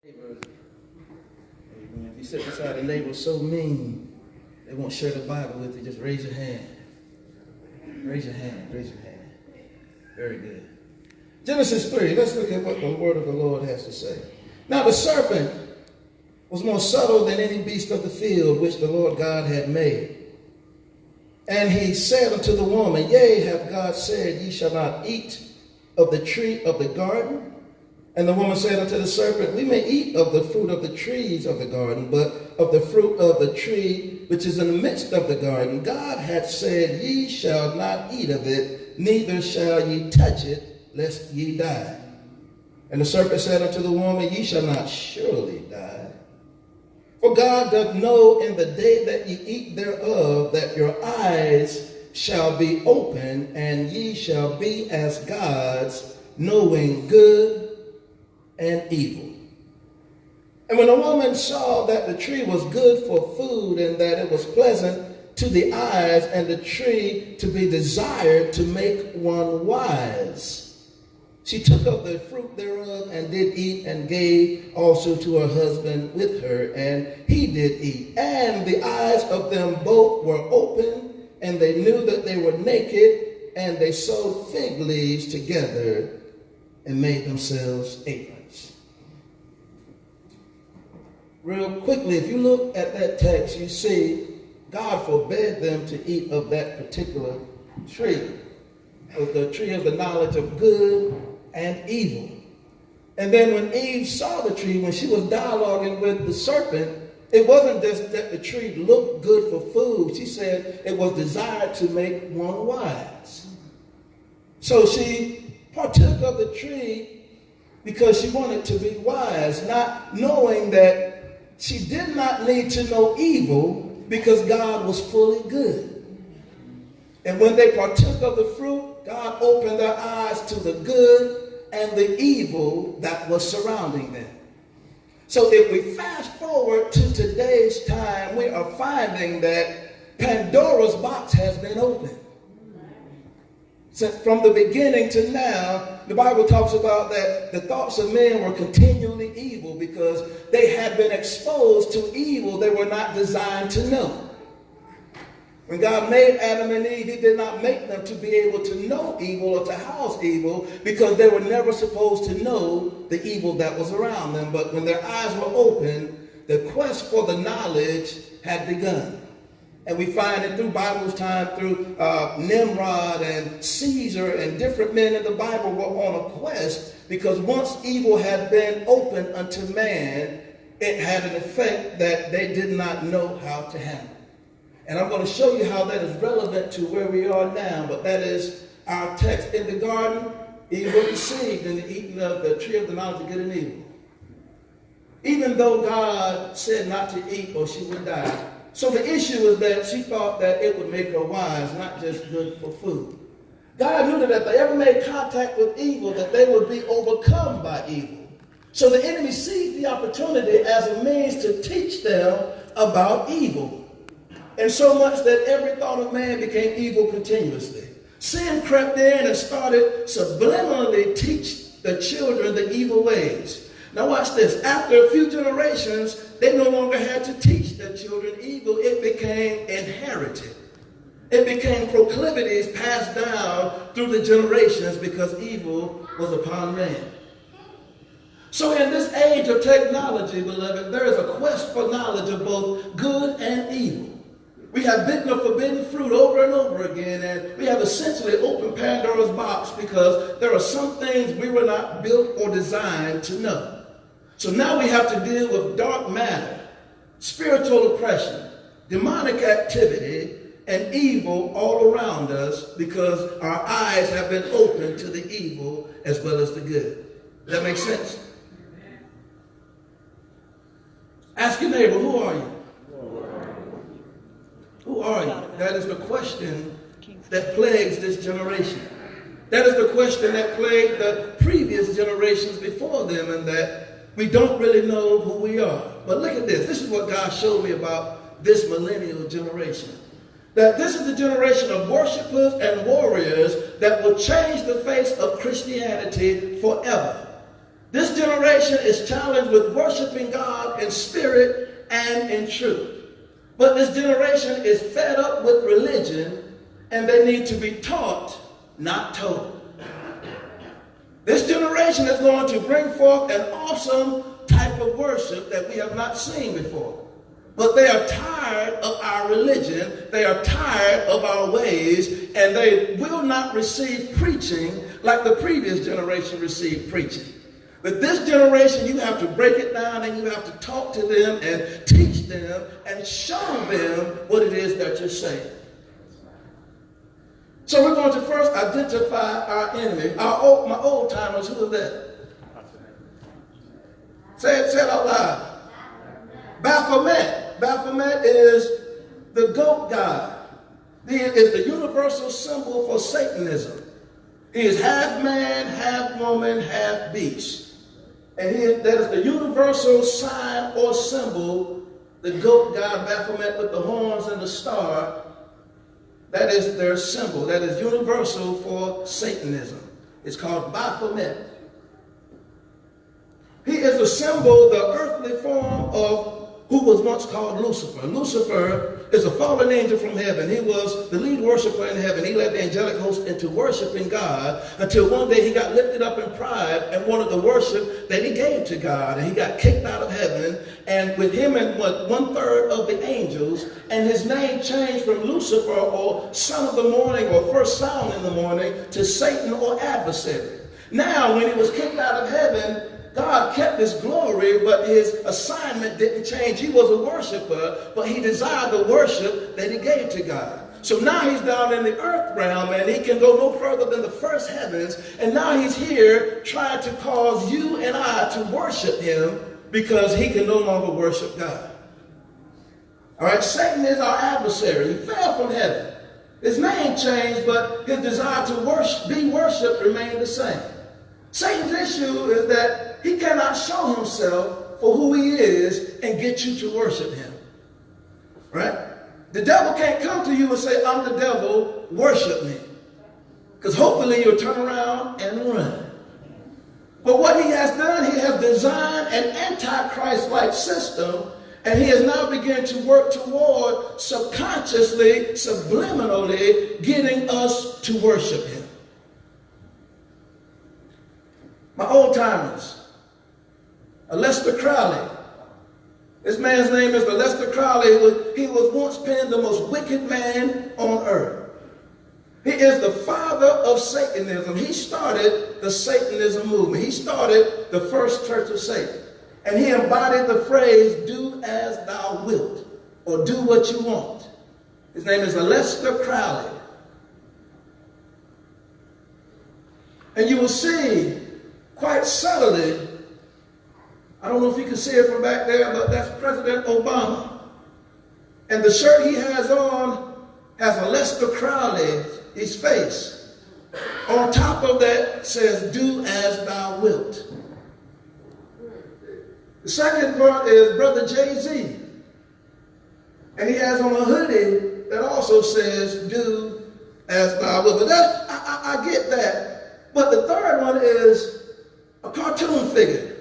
Amen. If you sit beside a neighbor so mean, they won't share the Bible with you, just raise your hand. Raise your hand. Raise your hand. Very good. Genesis 3. Let's look at what the word of the Lord has to say. Now the serpent was more subtle than any beast of the field which the Lord God had made. And he said unto the woman, Yea, hath God said, Ye shall not eat of the tree of the garden? And the woman said unto the serpent, We may eat of the fruit of the trees of the garden, but of the fruit of the tree which is in the midst of the garden, God hath said, Ye shall not eat of it, neither shall ye touch it, lest ye die. And the serpent said unto the woman, Ye shall not surely die. For God doth know in the day that ye eat thereof, that your eyes shall be open, and ye shall be as gods, knowing good and evil. And when the woman saw that the tree was good for food, and that it was pleasant to the eyes, and the tree to be desired to make one wise, she took of the fruit thereof, and did eat, and gave also to her husband with her, and he did eat. And the eyes of them both were open, and they knew that they were naked, and they sewed fig leaves together, and made themselves aprons. Real quickly, if you look at that text, you see God forbade them to eat of that particular tree, of the tree of the knowledge of good and evil. And then when Eve saw the tree, when she was dialoguing with the serpent, it wasn't just that the tree looked good for food. She said it was desired to make one wise. So she partook of the tree because she wanted to be wise, not knowing that she did not need to know evil because God was fully good. And when they partook of the fruit, God opened their eyes to the good and the evil that was surrounding them. So if we fast forward to today's time, we are finding that Pandora's box has been opened. So from the beginning to now, the Bible talks about that the thoughts of men were continually evil because they had been exposed to evil they were not designed to know. When God made Adam and Eve, he did not make them to be able to know evil or to house evil because they were never supposed to know the evil that was around them. But when their eyes were open, the quest for the knowledge had begun. And we find it through Bible's time, through Nimrod and Caesar and different men in the Bible were on a quest because once evil had been opened unto man, it had an effect that they did not know how to handle. And I'm going to show you how that is relevant to where we are now, but that is our text. In the garden, Eve was deceived in the eating of the tree of the knowledge of good and evil. Even though God said not to eat or she would die. So the issue is that she thought that it would make her wise, not just good for food. God knew that if they ever made contact with evil, that they would be overcome by evil. So the enemy seized the opportunity as a means to teach them about evil. And so much that every thought of man became evil continuously. Sin crept in and started subliminally teach the children the evil ways. Now watch this. After a few generations, they no longer had to teach their children evil. It became inherited. It became proclivities passed down through the generations because evil was upon man. So in this age of technology, beloved, there is a quest for knowledge of both good and evil. We have bitten of forbidden fruit over and over again, and we have essentially opened Pandora's box because there are some things we were not built or designed to know. So now we have to deal with dark matter, spiritual oppression, demonic activity, and evil all around us because our eyes have been opened to the evil as well as the good. Does that make sense? Ask your neighbor, who are you? Who are you? That is the question that plagues this generation. That is the question that plagued the previous generations before them, and that we don't really know who we are. But look at this. This is what God showed me about this millennial generation. That this is the generation of worshipers and warriors that will change the face of Christianity forever. This generation is challenged with worshiping God in spirit and in truth. But this generation is fed up with religion, and they need to be taught, not told. This generation is going to bring forth an awesome type of worship that we have not seen before. But they are tired of our religion, they are tired of our ways, and they will not receive preaching like the previous generation received preaching. But this generation, you have to break it down and you have to talk to them and teach them and show them what it is that you're saying. So we're going to first identify our enemy. My old timers, who is that? Say it out loud. Baphomet. Baphomet is the goat god. He is the universal symbol for Satanism. He is half man, half woman, half beast. And that is the universal sign or symbol, the goat god Baphomet with the horns and the star. That is their symbol. That is universal for Satanism. It's called Baphomet. He is the symbol, the earthly form of who was once called Lucifer. Lucifer is a fallen angel from heaven. He was the lead worshiper in heaven. He led the angelic host into worshiping God until one day he got lifted up in pride and wanted the worship that he gave to God. And he got kicked out of heaven. And with him and 1/3 of the angels, and his name changed from Lucifer, or son of the morning, or first sound in the morning, to Satan, or adversary. Now, when he was kicked out of heaven, God kept his glory, but his assignment didn't change. He was a worshiper, but he desired the worship that he gave to God. So now he's down in the earth realm, and he can go no further than the first heavens. And now he's here trying to cause you and I to worship him because he can no longer worship God. All right, Satan is our adversary. He fell from heaven. His name changed, but his desire to be worshipped remained the same. Satan's issue is that he cannot show himself for who he is and get you to worship him. Right? The devil can't come to you and say, I'm the devil, worship me. Because hopefully you'll turn around and run. But what he has done, he has designed an antichrist-like system, and he has now begun to work toward subconsciously, subliminally getting us to worship him. My old timers, Aleister Crowley. This man's name is Aleister Crowley. He was once penned the most wicked man on earth. He is the father of Satanism. He started the Satanism movement. He started the first church of Satan. And he embodied the phrase, do as thou wilt, or do what you want. His name is Aleister Crowley. And you will see quite subtly, I don't know if you can see it from back there, but that's President Obama. And the shirt he has on has Aleister Crowley's face. On top of that says, do as thou wilt. The second part is Brother Jay-Z. And he has on a hoodie that also says, do as thou wilt. But I get that. But the third one is a cartoon figure.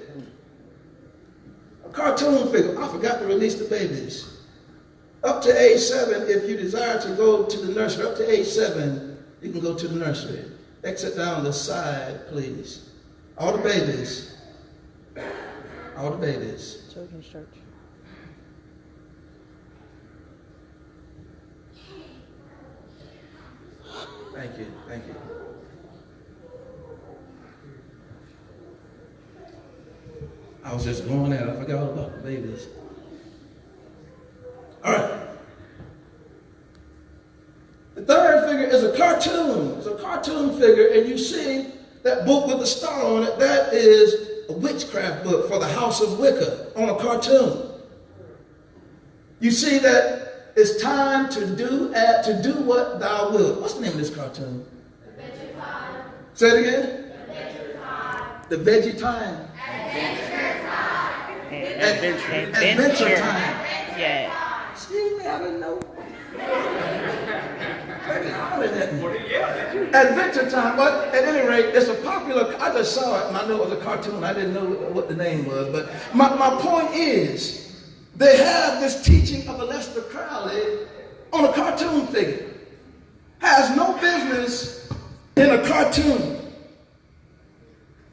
A cartoon figure. I forgot to release the babies. Up to age 7, if you desire to go to the nursery, up to age 7, you can go to the nursery. Exit down the side, please. All the babies. All the babies. Children's church. Thank you. Thank you. I was just going there. I forgot all about the babies. All right. The third figure is a cartoon. It's a cartoon figure, and you see that book with the star on it. That is a witchcraft book for the House of Wicca on a cartoon. You see that it's time to do what thou wilt. What's the name of this cartoon? Adventure Time. Say it again. Adventure Time. The Veggie Time. Adventure Time. Adventure Time. Yeah. See, I didn't know. Adventure Time, but at any rate, it's a popular, I just saw it and I know it was a cartoon. I didn't know what the name was. But my point is, they have this teaching of Aleister Crowley on a cartoon figure. Has no business in a cartoon.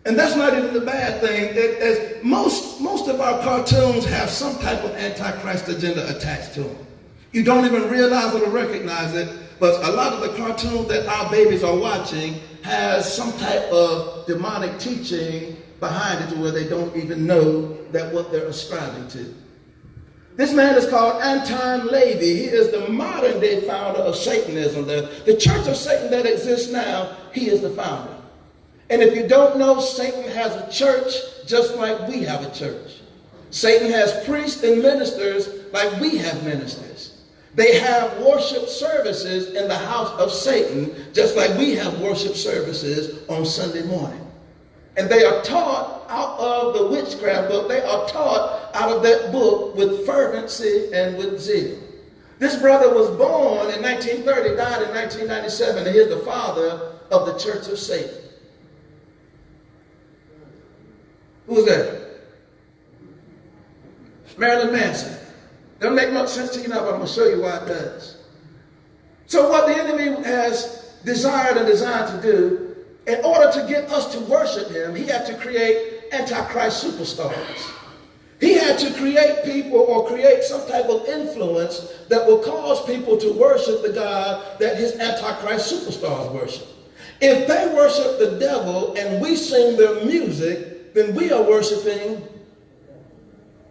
And that's not even the bad thing. As most of our cartoons have some type of antichrist agenda attached to them. You don't even realize it or recognize it, but a lot of the cartoons that our babies are watching has some type of demonic teaching behind it to where they don't even know that what they're ascribing to. This man is called Anton LaVey. He is the modern day founder of Satanism. The church of Satan that exists now, he is the founder. And if you don't know, Satan has a church just like we have a church. Satan has priests and ministers like we have ministers. They have worship services in the house of Satan just like we have worship services on Sunday morning. And they are taught out of the witchcraft book. They are taught out of that book with fervency and with zeal. This brother was born in 1930, died in 1997, and he's the father of the Church of Satan. Who's that? Marilyn Manson. Doesn't make much sense to you now, but I'm going to show you why it does. So what the enemy has desired and designed to do, in order to get us to worship him, he had to create antichrist superstars. He had to create people or create some type of influence that will cause people to worship the God that his antichrist superstars worship. If they worship the devil and we sing their music, then we are worshiping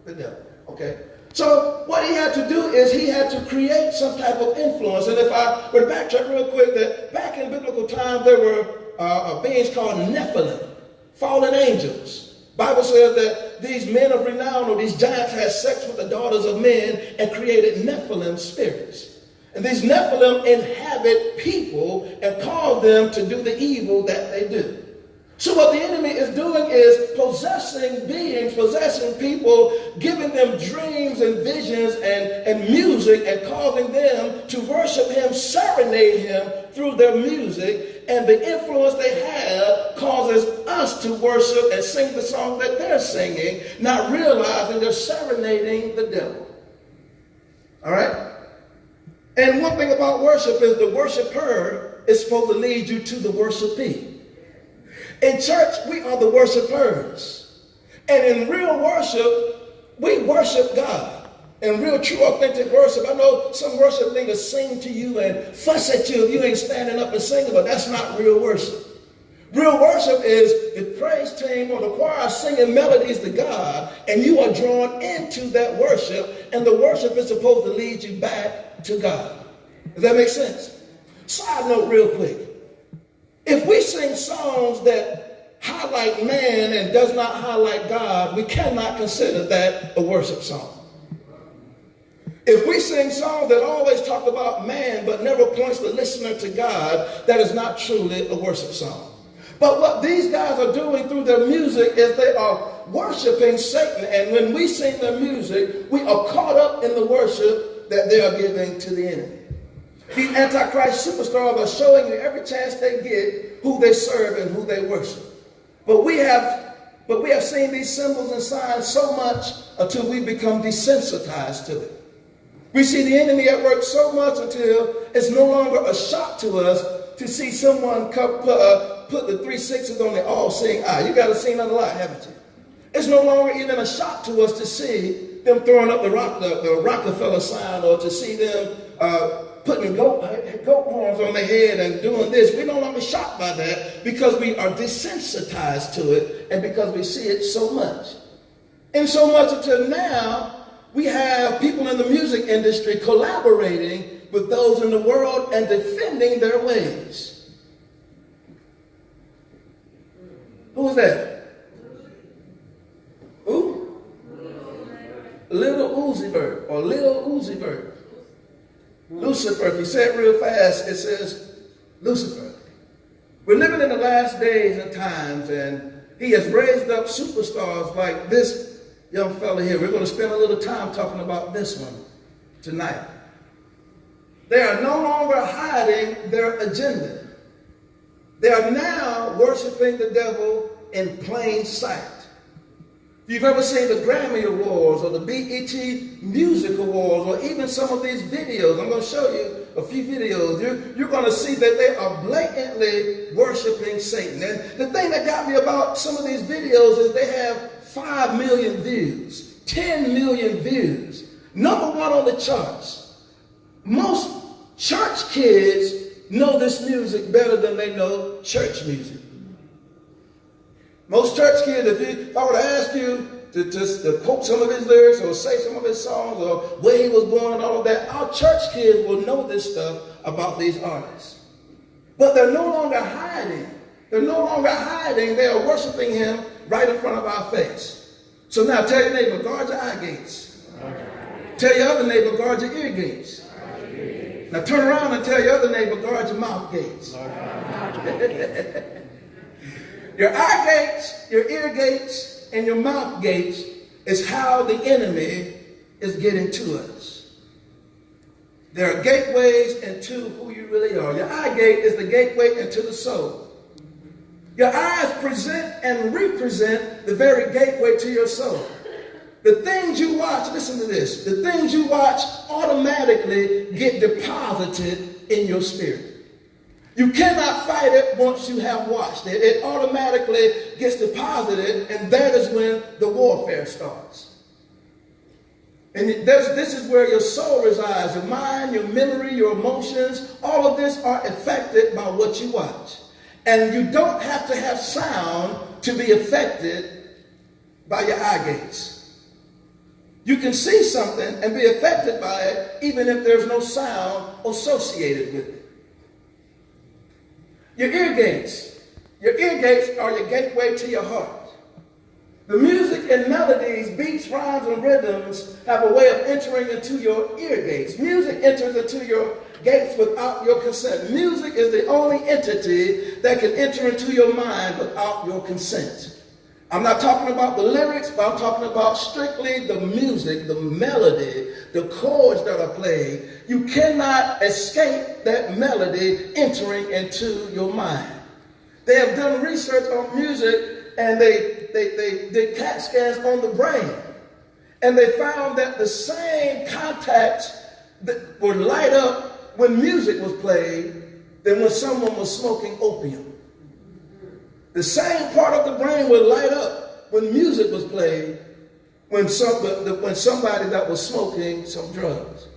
the devil. Okay? So what he had to do is he had to create some type of influence. And if I were to backtrack real quick, that back in biblical times there were beings called Nephilim, fallen angels. Bible says that these men of renown or these giants had sex with the daughters of men and created Nephilim spirits. And these Nephilim inhabit people and cause them to do the evil that they do. So what the enemy is doing is possessing beings, possessing people, giving them dreams and visions and music and causing them to worship him, serenade him through their music. And the influence they have causes us to worship and sing the song that they're singing, not realizing they're serenading the devil. All right? And one thing about worship is the worshiper is supposed to lead you to the worshipee. In church, we are the worshipers. And in real worship, we worship God. In real, true, authentic worship, I know some worship leaders sing to you and fuss at you if you ain't standing up and singing, but that's not real worship. Real worship is the praise team or the choir singing melodies to God, and you are drawn into that worship, and the worship is supposed to lead you back to God. Does that make sense? Side note real quick. If we sing songs that highlight man and does not highlight God, we cannot consider that a worship song. If we sing songs that always talk about man but never points the listener to God, that is not truly a worship song. But what these guys are doing through their music is they are worshiping Satan. And when we sing their music, we are caught up in the worship that they are giving to the enemy. These antichrist superstars are showing you every chance they get who they serve and who they worship. But we have seen these symbols and signs so much until we become desensitized to it. We see the enemy at work so much until it's no longer a shock to us to see someone put the 3 6s on the all-seeing eye. You got to see it a lot, haven't you? It's no longer even a shock to us to see them throwing up the Rockefeller sign or to see them putting goat horns on their head and doing this. We're no longer shocked by that because we are desensitized to it and because we see it so much. And so much until now, we have people in the music industry collaborating with those in the world and defending their ways. Who is that? Who? Little Uzi Vert or Lil Uzi Vert. Lucifer, if you say it real fast, it says Lucifer. We're living in the last days and times, and he has raised up superstars like this young fella here. We're going to spend a little time talking about this one tonight. They are no longer hiding their agenda. They are now worshiping the devil in plain sight. If you've ever seen the Grammy Awards or the BET Music Awards or even some of these videos, I'm going to show you a few videos, you're going to see that they are blatantly worshiping Satan. And the thing that got me about some of these videos is they have 5 million views, 10 million views, number one on the charts. Most church kids know this music better than they know church music. Most church kids, if I were to ask you to quote some of his lyrics or say some of his songs or where he was born and all of that, our church kids will know this stuff about these artists. But they're no longer hiding. They're no longer hiding. They are worshiping him right in front of our face. So now tell your neighbor, guard your eye gates. Tell your other neighbor, guard your ear gates. Now turn around and tell your other neighbor, guard your mouth gates. Your eye gates, your ear gates, and your mouth gates is how the enemy is getting to us. There are gateways into who you really are. Your eye gate is the gateway into the soul. Your eyes present and represent the very gateway to your soul. The things you watch, listen to this, the things you watch automatically get deposited in your spirit. You cannot fight it once you have watched it. It automatically gets deposited, and that is when the warfare starts. And this is where your soul resides, your mind, your memory, your emotions, all of this are affected by what you watch. And you don't have to have sound to be affected by your eye gates. You can see something and be affected by it even if there's no sound associated with it. Your ear gates. Your ear gates are your gateway to your heart. The music and melodies, beats, rhymes, and rhythms have a way of entering into your ear gates. Music enters into your gates without your consent. Music is the only entity that can enter into your mind without your consent. I'm not talking about the lyrics, but I'm talking about strictly the music, the melody, the chords that are played. You cannot escape that melody entering into your mind. They have done research on music, and they did CAT scans on the brain. And they found that the same contacts that would light up when music was played than when someone was smoking opium. The same part of the brain would light up when music was played when somebody that was smoking some drugs.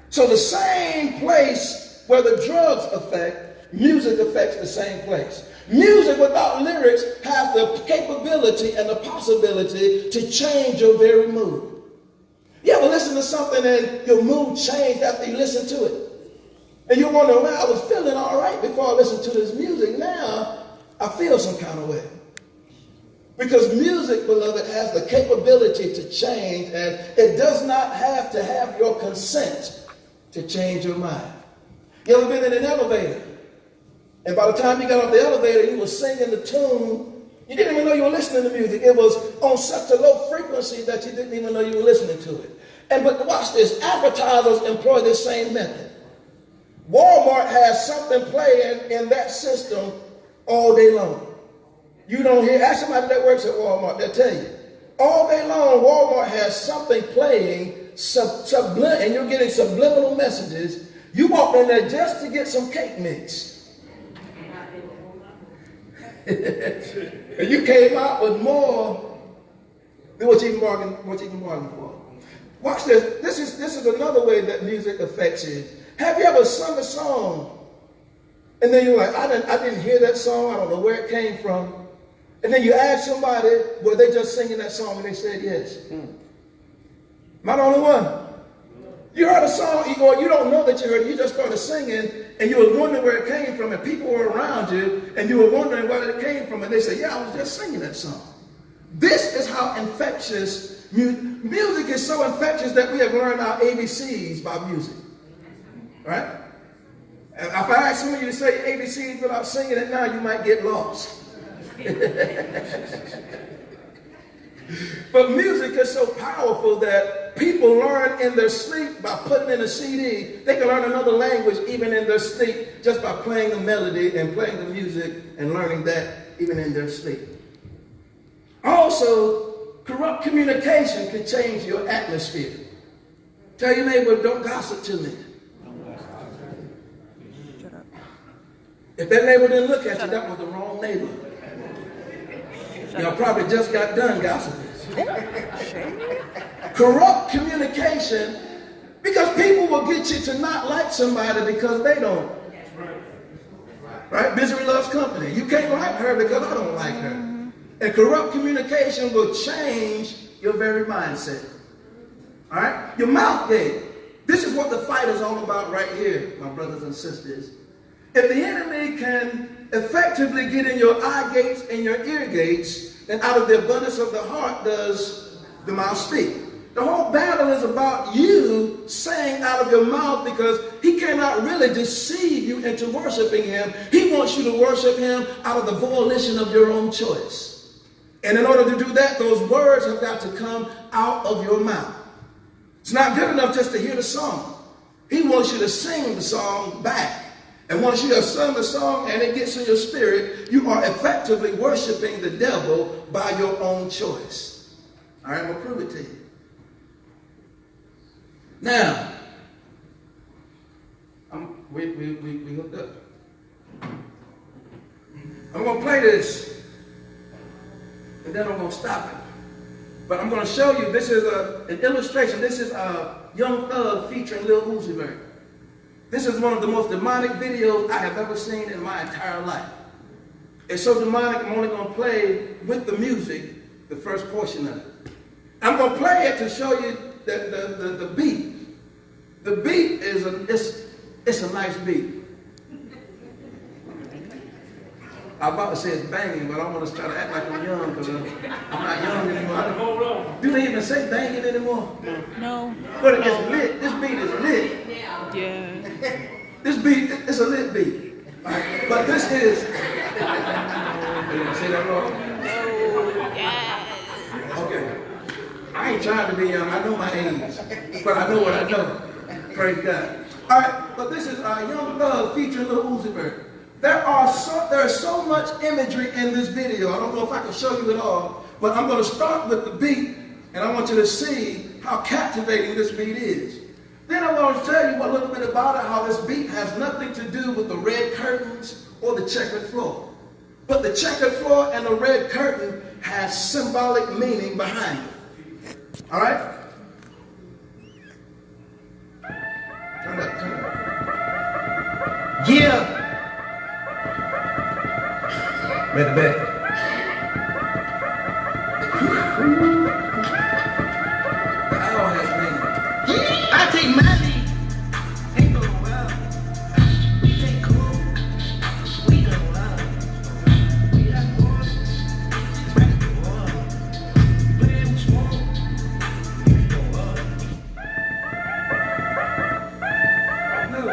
So the same place where the drugs affect, music affects the same place. Music without lyrics has the capability and the possibility to change your very mood. You ever listen to something and your mood changed after you listen to it? And you're wondering, well, I was feeling all right before I listened to this music. Now I feel some kind of way. Because music, beloved, has the capability to change, and it does not have to have your consent to change your mind. You ever been in an elevator? And by the time you got off the elevator, you were singing the tune. You didn't even know you were listening to music. It was on such a low frequency that you didn't even know you were listening to it. But watch this. Advertisers employ this same method. Walmart has something playing in that system all day long. You don't hear, ask somebody that works at Walmart, they'll tell you. All day long, Walmart has something playing, and you're getting subliminal messages. You walked in there just to get some cake mix. And you came out with more than what you can bargain for. Watch this. This is another way that music affects you. Have you ever sung a song and then you're like, I didn't hear that song, I don't know where it came from. And then you ask somebody, were they just singing that song? And they said yes. Am I the only one? You heard a song, you don't know that you heard it, you just started singing, and you were wondering where it came from, and people were around you, and you were wondering where it came from, and they said, yeah, I was just singing that song. This is how infectious music is. So infectious that we have learned our ABCs by music. Right? And if I ask some of you to say ABCs without singing it now, you might get lost. But music is so powerful that people learn in their sleep by putting in a CD. They can learn another language even in their sleep just by playing the melody and playing the music and learning that even in their sleep. Also, corrupt communication can change your atmosphere. Tell your neighbor, don't gossip to me. If that neighbor didn't look at you, that was the wrong neighbor. Y'all probably just got done gossiping. Corrupt communication, because people will get you to not like somebody because they don't. Right? Misery loves company. You can't like her because I don't like her. And corrupt communication will change your very mindset. All right? Your mouth gate. This is what the fight is all about right here, my brothers and sisters. If the enemy can effectively get in your eye gates and your ear gates, then out of the abundance of the heart does the mouth speak. The whole battle is about you saying out of your mouth, because he cannot really deceive you into worshiping him. He wants you to worship him out of the volition of your own choice. And in order to do that, those words have got to come out of your mouth. It's not good enough just to hear the song. He wants you to sing the song back. And once you have sung the song and it gets in your spirit, you are effectively worshiping the devil by your own choice. All right, I'm going to prove it to you. Now, we hooked up. I'm going to play this, and then I'm going to stop it. But I'm going to show you, this is an illustration. This is Young Thug featuring Lil Uzi Vert. This is one of the most demonic videos I have ever seen in my entire life. It's so demonic, I'm only going to play with the music, the first portion of it. I'm going to play it to show you the beat. The beat is a nice beat. I'm about to say it's banging, but I want to try to act like I'm young because I'm not young anymore. Do they even say banging anymore? No. But it's lit. This beat is lit. Yeah. This beat is a lit beat. Right? But this is. Did I say that wrong? No. Yeah. Okay. I ain't trying to be young. I know my age. But I know what I know. Praise God. All right. But this is Young Thug featuring Lil Uzi Vert. There's so much imagery in this video. I don't know if I can show you it all, but I'm going to start with the beat, and I want you to see how captivating this beat is. Then I want to tell you a little bit about it, how this beat has nothing to do with the red curtains or the checkered floor. But the checkered floor and the red curtain has symbolic meaning behind it. All right? Turn up, turn up. Yeah. Better bet. The owl has meaning. I take my lead. Ain't going well. We take cool. We go well. We got horses. It's back to war. Play with smoke. We go up. I know,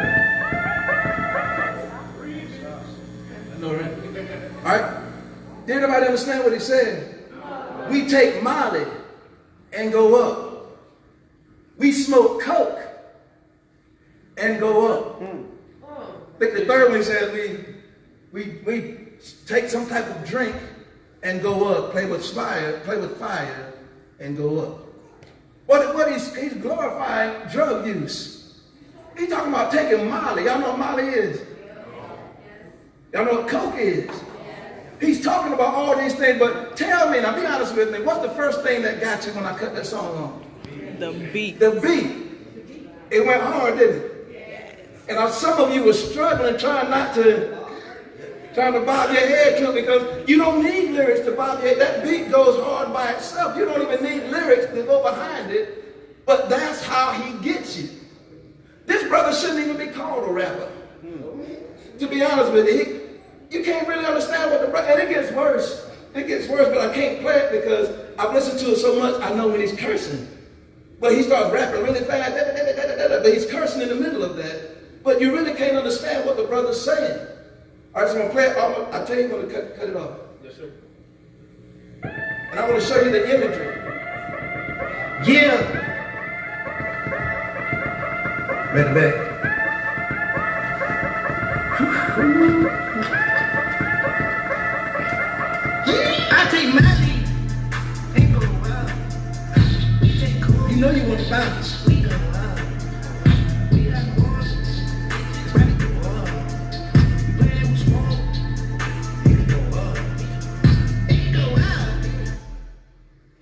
right? All right? Did everybody understand what he said? We take Molly and go up. We smoke coke and go up. I think the third one says we take some type of drink and go up. Play with fire and go up. What he's glorifying drug use. He's talking about taking Molly. Y'all know what Molly is? Y'all know what coke is? He's talking about all these things, but tell me, now be honest with me, what's the first thing that got you when I cut that song on? The beat. The beat. It went hard, didn't it? And some of you were struggling, trying to bob your head to it, because you don't need lyrics to bob your head. That beat goes hard by itself. You don't even need lyrics to go behind it, but that's how he gets you. This brother shouldn't even be called a rapper. To be honest with you, you can't really understand what the brother, and it gets worse. It gets worse, but I can't play it because I've listened to it so much, I know when he's cursing. But he starts rapping really fast, but he's cursing in the middle of that. But you really can't understand what the brother's saying. All right, so I'm going to play it. I'll tell you when to cut it off. Yes, sir. And I want to show you the imagery. Yeah. Back to back. I take my lead. Ain't going wild. We take cool. You know you want to bounce. We go wild. We got horses. It's ready to go up. We play with smoke. It can go up. It can go wild.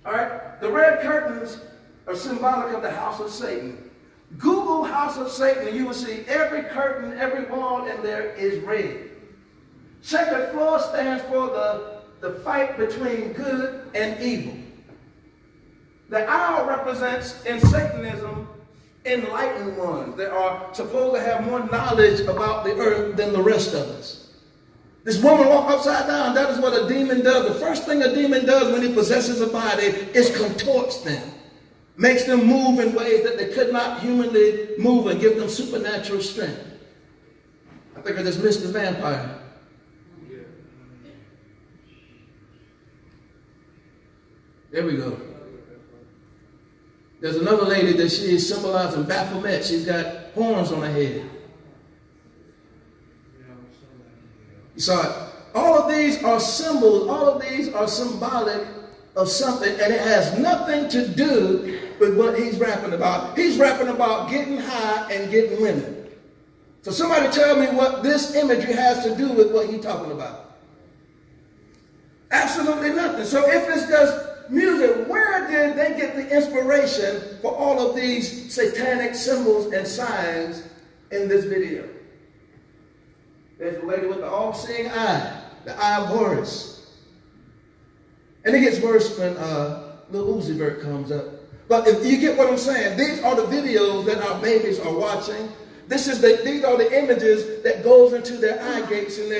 All right? The red curtains are symbolic of the house of Satan. Google house of Satan and you will see every curtain, every wall in there is red. Checkered floor stands for the fight between good and evil. The owl represents in Satanism enlightened ones. They are supposed to have more knowledge about the earth than the rest of us. This woman walked upside down. That is what a demon does. The first thing a demon does when he possesses a body is contorts them. Makes them move in ways that they could not humanly move and give them supernatural strength. I think I just missed the vampire. There we go. There's another lady that she is symbolizing Baphomet. She's got horns on her head. You saw it. All of these are symbols. All of these are symbolic of something, and it has nothing to do with what he's rapping about. He's rapping about getting high and getting women. So somebody tell me what this imagery has to do with what he's talking about. Absolutely nothing. So if it's just music, where did they get the inspiration for all of these satanic symbols and signs in this video? There's the lady with the all-seeing eye, the eye of Horus. And it gets worse when Lil Uzi Vert comes up. But if you get what I'm saying, these are the videos that our babies are watching. These are the images that goes into their eye gates and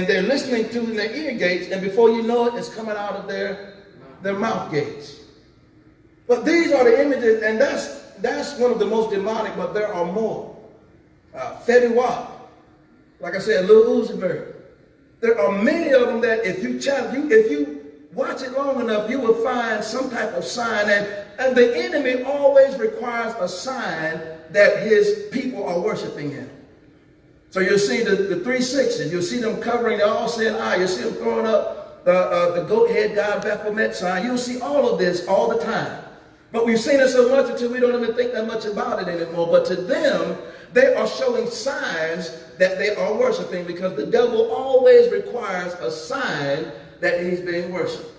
they're listening to in their ear gates, and before you know it, it's coming out of their mouth gates. But these are the images, and that's one of the most demonic, but there are more. Fetty Wap, like I said, Lil Uzi Vert. There are many of them that if you watch it long enough, you will find some type of sign, and the enemy always requires a sign that his people are worshiping him. So you'll see the 360s, you'll see them covering the all-seeing eye, you'll see them throwing up the goat head god Baphomet sign. You'll see all of this all the time. But we've seen it so much until we don't even think that much about it anymore. But to them, they are showing signs that they are worshiping, because the devil always requires a sign that he's being worshipped.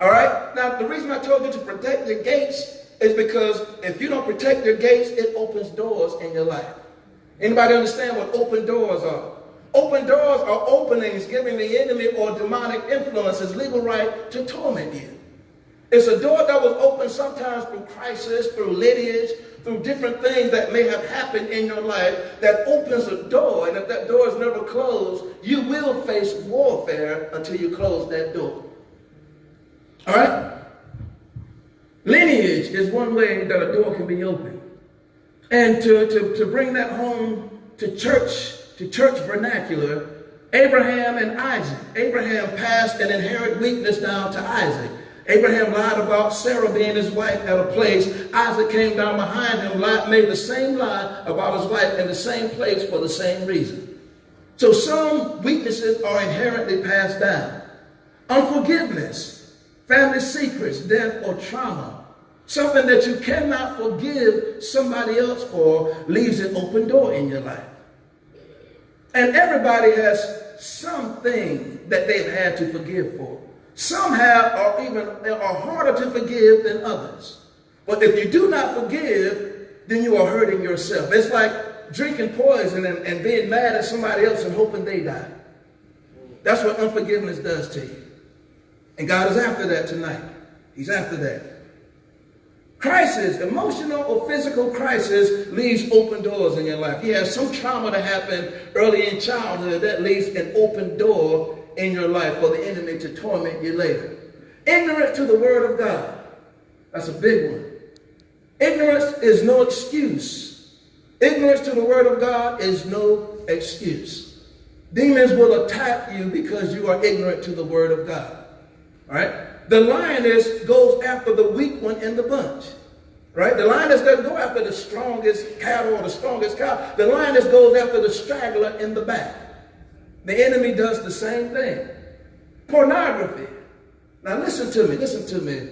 All right? Now, the reason I told you to protect your gates is because if you don't protect your gates, it opens doors in your life. Anybody understand what open doors are? Open doors are openings giving the enemy or demonic influences legal right to torment you. It's a door that was opened sometimes through crisis, through lineage, through different things that may have happened in your life that opens a door. And if that door is never closed, you will face warfare until you close that door. All right? Lineage is one way that a door can be opened. And to bring that home to church vernacular, Abraham and Isaac. Abraham passed an inherent weakness down to Isaac. Abraham lied about Sarah being his wife at a place. Isaac came down behind him, made the same lie about his wife in the same place for the same reason. So some weaknesses are inherently passed down. Unforgiveness, family secrets, death, or trauma. Something that you cannot forgive somebody else for leaves an open door in your life. And everybody has something that they've had to forgive for. Some are harder to forgive than others. But if you do not forgive, then you are hurting yourself. It's like drinking poison and being mad at somebody else and hoping they die. That's what unforgiveness does to you. And God is after that tonight. He's after that. Crisis, emotional or physical crisis, leaves open doors in your life. You have some trauma that happened early in childhood that leaves an open door in your life for the enemy to torment you later. Ignorance to the word of God. That's a big one. Ignorance is no excuse. Ignorance to the word of God is no excuse. Demons will attack you because you are ignorant to the word of God. All right? The lioness goes after the weak one in the bunch. Right? The lioness doesn't go after the strongest cattle or the strongest cow. The lioness goes after the straggler in the back. The enemy does the same thing. Pornography. Now listen to me,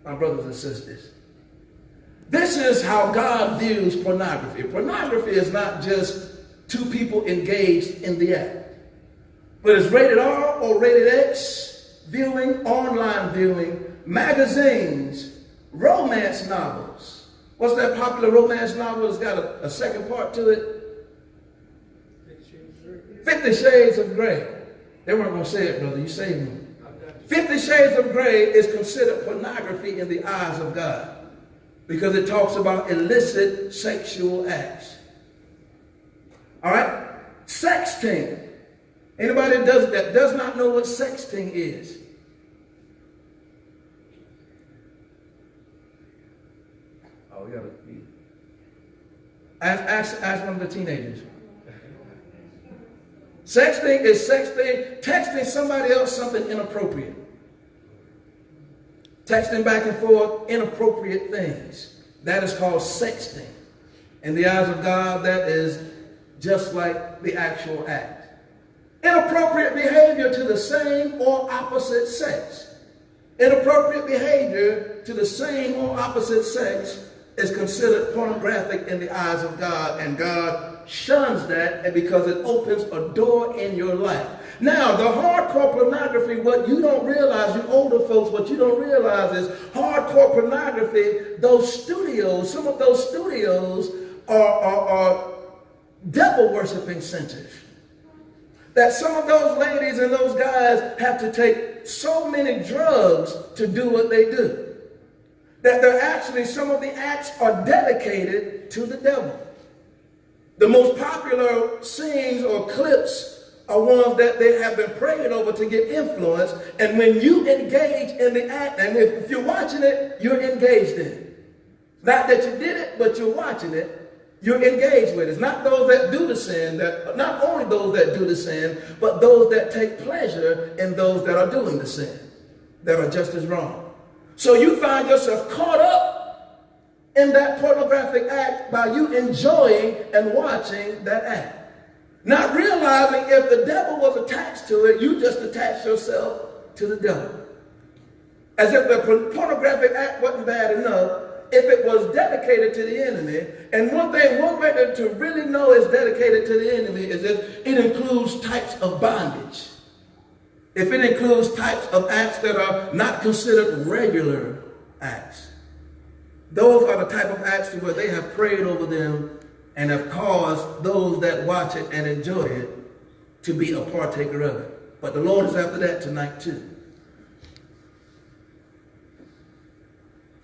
my brothers and sisters. This is how God views pornography. Pornography is not just two people engaged in the act, but it's rated R or rated X viewing, online viewing, magazines, romance novels. What's that popular romance novel that's got a second part to it? 50 Shades of Grey. They weren't going to say it, brother. You saved me. 50 Shades of Grey is considered pornography in the eyes of God because it talks about illicit sexual acts. All right? Sexting. Anybody that does not know what sexting is? Oh, we got to ask one of the teenagers. Sexting is texting somebody else something inappropriate. Texting back and forth inappropriate things. That is called sexting. In the eyes of God, that is just like the actual act. Inappropriate behavior to the same or opposite sex. Inappropriate behavior to the same or opposite sex is considered pornographic in the eyes of God, and God shuns that, and because it opens a door in your life. Now, the hardcore pornography, what you don't realize, you older folks, what you don't realize is hardcore pornography, those studios, some of those studios are devil worshiping centers. That some of those ladies and those guys have to take so many drugs to do what they do. That they're actually, some of the acts are dedicated to the devil. The most popular scenes or clips are ones that they have been praying over to get influence. And when you engage in the act, and if you're watching it, you're engaged in it. Not that you did it, but you're watching it. You're engaged with it. It's not those that do the sin, not only those that do the sin, but those that take pleasure in those that are doing the sin, that are just as wrong. So you find yourself caught up in that pornographic act by you enjoying and watching that act. Not realizing if the devil was attached to it, you just attached yourself to the devil. As if the pornographic act wasn't bad enough, if it was dedicated to the enemy. And one way to really know it's dedicated to the enemy is if it includes types of bondage. If it includes types of acts that are not considered regular acts. Those are the type of acts where they have prayed over them and have caused those that watch it and enjoy it to be a partaker of it. But the Lord is after that tonight too.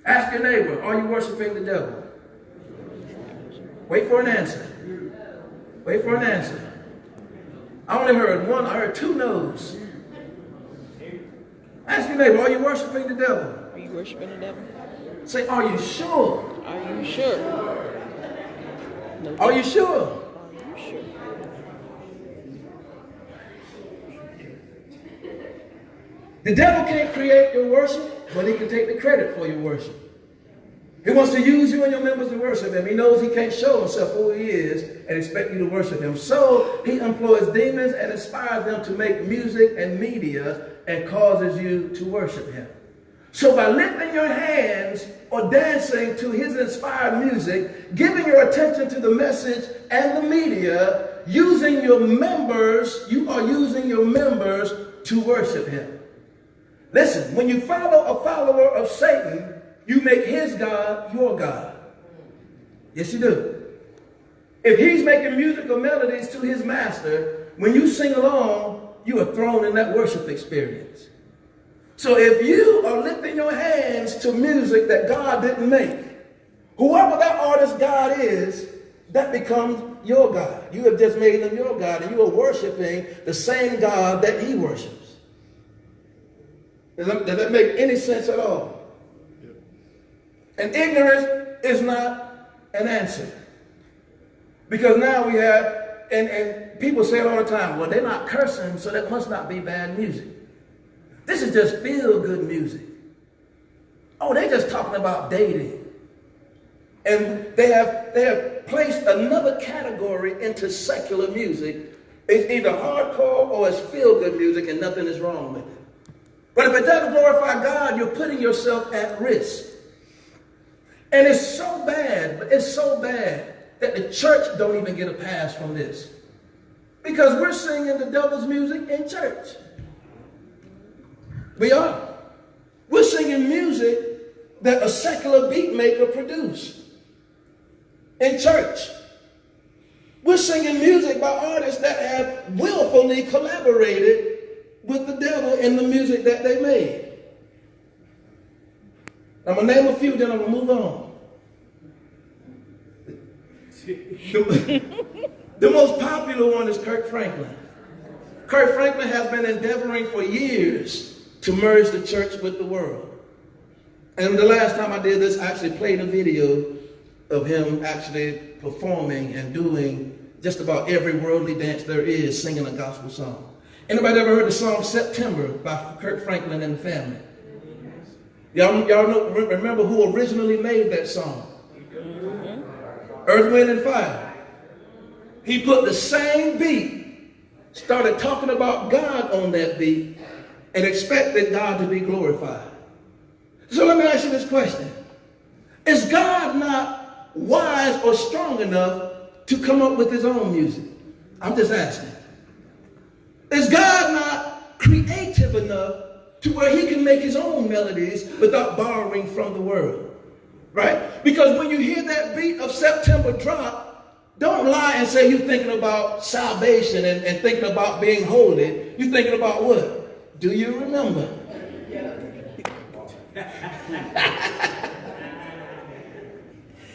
Ask your neighbor, are you worshiping the devil? Wait for an answer. Wait for an answer. I only heard one, I heard two no's. Ask your neighbor, are you worshiping the devil? Are you worshiping the devil? Say, are you sure? Are you sure? No, Are you sure? Are you sure? The devil can't create your worship, but he can take the credit for your worship. He wants to use you and your members to worship him. He knows he can't show himself who he is and expect you to worship him. So he employs demons and inspires them to make music and media and causes you to worship him. So by lifting your hands or dancing to his inspired music, giving your attention to the message and the media, using your members, you are using your members to worship him. Listen, when you follow a follower of Satan, you make his God your God. Yes, you do. If he's making musical melodies to his master, when you sing along, you are thrown in that worship experience. So if you are lifting your hands to music that God didn't make, whoever that artist God is, that becomes your God. You have just made him your God, and you are worshiping the same God that he worships. Does that make any sense at all? And ignorance is not an answer. Because now we have, and people say it all the time, well, they're not cursing, so that must not be bad music. This is just feel-good music. Oh, they're just talking about dating. And they have placed another category into secular music. It's either hardcore or it's feel-good music, and nothing is wrong with it. But if it doesn't glorify God, you're putting yourself at risk. And it's so bad that the church don't even get a pass from this. Because we're singing the devil's music in church. We are. We're singing music that a secular beat maker produced in church. We're singing music by artists that have willfully collaborated with the devil in the music that they made. I'm going to name a few, then I'm going to move on. The most popular one is Kirk Franklin. Kirk Franklin has been endeavoring for years to merge the church with the world. And the last time I did this, I actually played a video of him actually performing and doing just about every worldly dance there is, singing a gospel song. Anybody ever heard the song September by Kirk Franklin and the Family? Y'all remember who originally made that song? Earth, Wind, and Fire. He put the same beat, started talking about God on that beat, and expected God to be glorified. So let me ask you this question. Is God not wise or strong enough to come up with his own music? I'm just asking. Is God not creative enough to where he can make his own melodies without borrowing from the world? Right? Because when you hear that beat of September drop, don't lie and say you're thinking about salvation and thinking about being holy. You're thinking about what? Do you remember?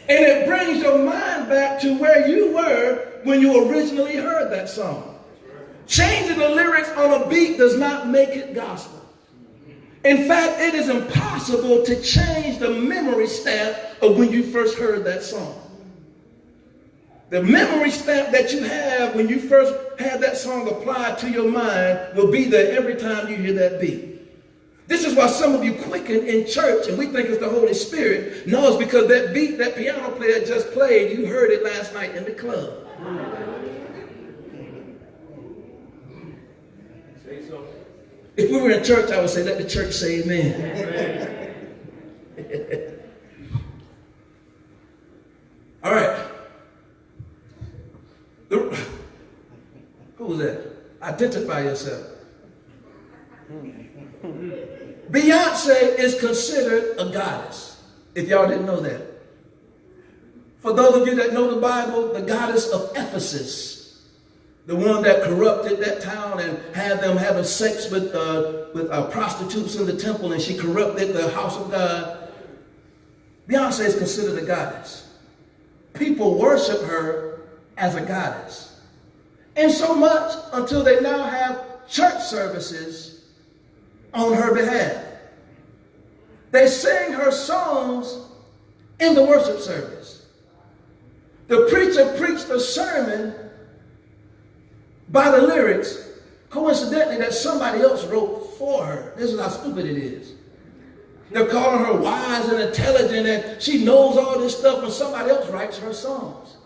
And it brings your mind back to where you were when you originally heard that song. Changing the lyrics on a beat does not make it gospel. In fact, it is impossible to change the memory stamp of when you first heard that song. The memory stamp that you have when you first had that song applied to your mind will be there every time you hear that beat. This is why some of you quicken in church and we think it's the Holy Spirit. No, it's because that beat that piano player just played, you heard it last night in the club. If we were in church, I would say, let the church say amen. All right. Who was that? Identify yourself. Beyonce is considered a goddess, if y'all didn't know that. For those of you that know the Bible, the goddess of Ephesus, the one that corrupted that town and had them having sex with prostitutes in the temple, and she corrupted the house of God. Beyonce is considered a goddess. People worship her as a goddess. And so much until they now have church services on her behalf. They sing her songs in the worship service. The preacher preached a sermon by the lyrics, coincidentally, that somebody else wrote for her. This is how stupid it is. They're calling her wise and intelligent, and she knows all this stuff, and somebody else writes her songs.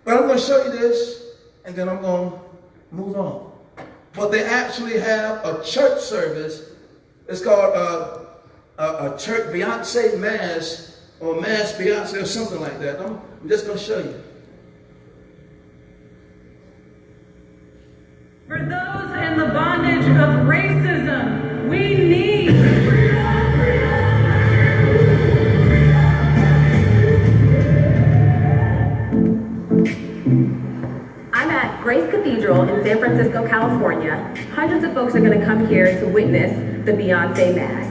But I'm going to show you this, and then I'm going to move on. But they actually have a church service. It's called a church Beyonce Mass, or Mass Beyonce, or something like that. I'm just going to show you. For those in the bondage of racism, we need I'm at Grace Cathedral in San Francisco, California. Hundreds of folks are going to come here to witness the Beyonce Mass,